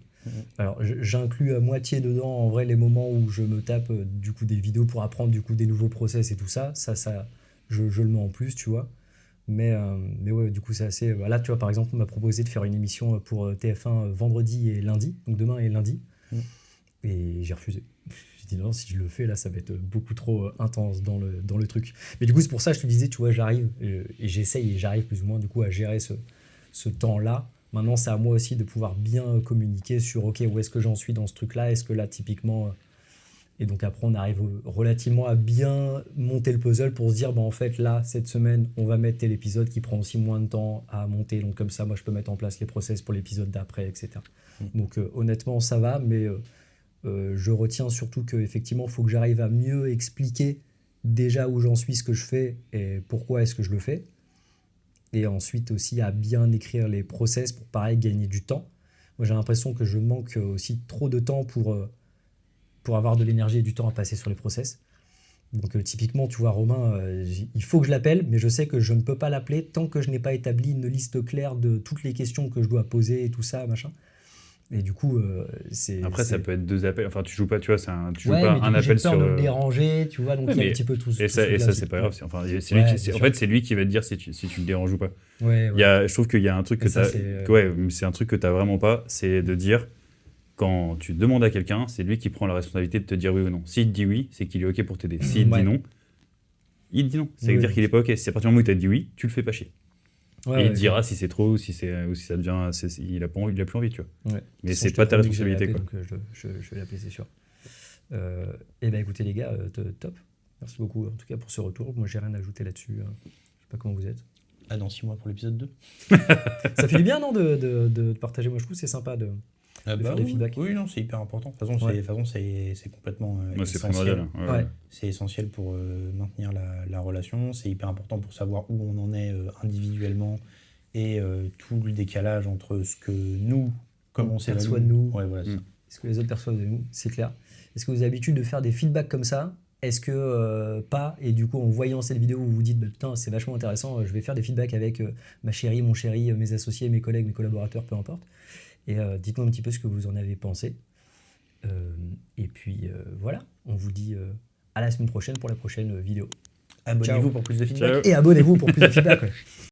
Alors, j'inclus à moitié dedans, en vrai, les moments où je me tape du coup des vidéos pour apprendre du coup des nouveaux process et tout ça. Ça je le mets en plus, tu vois. Mais ouais, du coup, c'est assez... Là, tu vois, par exemple, on m'a proposé de faire une émission pour TF1 vendredi et lundi, donc demain et lundi. Et j'ai refusé. J'ai dit non, si je le fais, là, ça va être beaucoup trop intense dans le truc. Mais du coup, c'est pour ça que je te disais, tu vois, j'arrive et j'essaye et j'arrive plus ou moins du coup à gérer ce temps-là. Maintenant, c'est à moi aussi de pouvoir bien communiquer sur, OK, où est-ce que j'en suis dans ce truc-là? Est-ce que là, typiquement... Et donc après, on arrive relativement à bien monter le puzzle pour se dire, en fait, là, cette semaine, on va mettre tel épisode qui prend aussi moins de temps à monter. Donc comme ça, moi, je peux mettre en place les process pour l'épisode d'après, etc. Donc honnêtement, ça va, mais je retiens surtout qu'effectivement, il faut que j'arrive à mieux expliquer déjà où j'en suis, ce que je fais et pourquoi est-ce que je le fais. Et ensuite aussi à bien écrire les process pour pareil gagner du temps. Moi j'ai l'impression que je manque aussi trop de temps pour avoir de l'énergie et du temps à passer sur les process. Donc typiquement, tu vois, Romain, il faut que je l'appelle, mais je sais que je ne peux pas l'appeler tant que je n'ai pas établi une liste claire de toutes les questions que je dois poser et tout ça, machin. Et du coup, c'est... Après, ça peut être 2 appels. Enfin, tu joues pas, tu vois, tu joues Ouais, pas mais un du coup, j'ai appel peur sur. de le déranger, tu vois, donc Ouais, il y a mais- un petit peu tout Et tout ça, ce et truc-là ça aussi. c'est pas grave. Enfin, c'est lui Ouais, qui, bien en sûr. fait, c'est lui qui va te dire si tu le déranges ou pas. Ouais, Il y a, je trouve qu'il y a un truc Et que ça, t'as. c'est- Ouais, mais c'est un truc que t'as vraiment pas, c'est de dire. Quand tu demandes à quelqu'un, c'est lui qui prend la responsabilité de te dire oui ou non. S'il te dit oui, c'est qu'il est OK pour t'aider. S'il te Ouais. dit non, il te dit non. Oui, C'est-à-dire oui. qu'il est pas OK. Si à partir du moment où il t'a dit oui, tu le fais pas chier. Ouais, Et il ouais, te dira si c'est trop ou si ça devient. Il a pas envie, il a plus envie, tu vois. ouais. Mais De toute c'est façon, pas je t'ai ta promis que j'allais responsabilité, l'appeler, quoi. Donc je vais l'appeler, c'est sûr. Et ben écoutez les gars, top. Merci beaucoup en tout cas pour ce retour. Moi j'ai rien à ajouter là-dessus. Je sais pas comment vous êtes. Ah, dans 6 mois pour l'épisode 2. Ça fait du bien non de partager. Moi je trouve que c'est sympa de faire des oui, feedbacks. oui, non, c'est hyper important. De toute façon, Ouais. c'est complètement Moi, c'est essentiel. primordial. Ouais. Ouais. C'est essentiel pour maintenir la relation. C'est hyper important pour savoir où on en est individuellement et tout le décalage entre ce que nous, comment on s'évalue. perçoit de nous. Ouais, voilà, c'est ça. Est-ce que les autres perçoivent de nous? C'est clair. Est-ce que vous avez l'habitude de faire des feedbacks comme ça? Est-ce que pas? Et du coup, en voyant cette vidéo, vous vous dites, bah, putain, c'est vachement intéressant, je vais faire des feedbacks avec ma chérie, mon chéri, mes associés, mes collègues, mes collaborateurs, peu importe. Et dites-moi un petit peu ce que vous en avez pensé. Et puis voilà, on vous dit à la semaine prochaine pour la prochaine vidéo. Abonnez-vous Ciao. pour plus de feedback. Ciao. Et abonnez-vous pour plus de feedback. Ouais.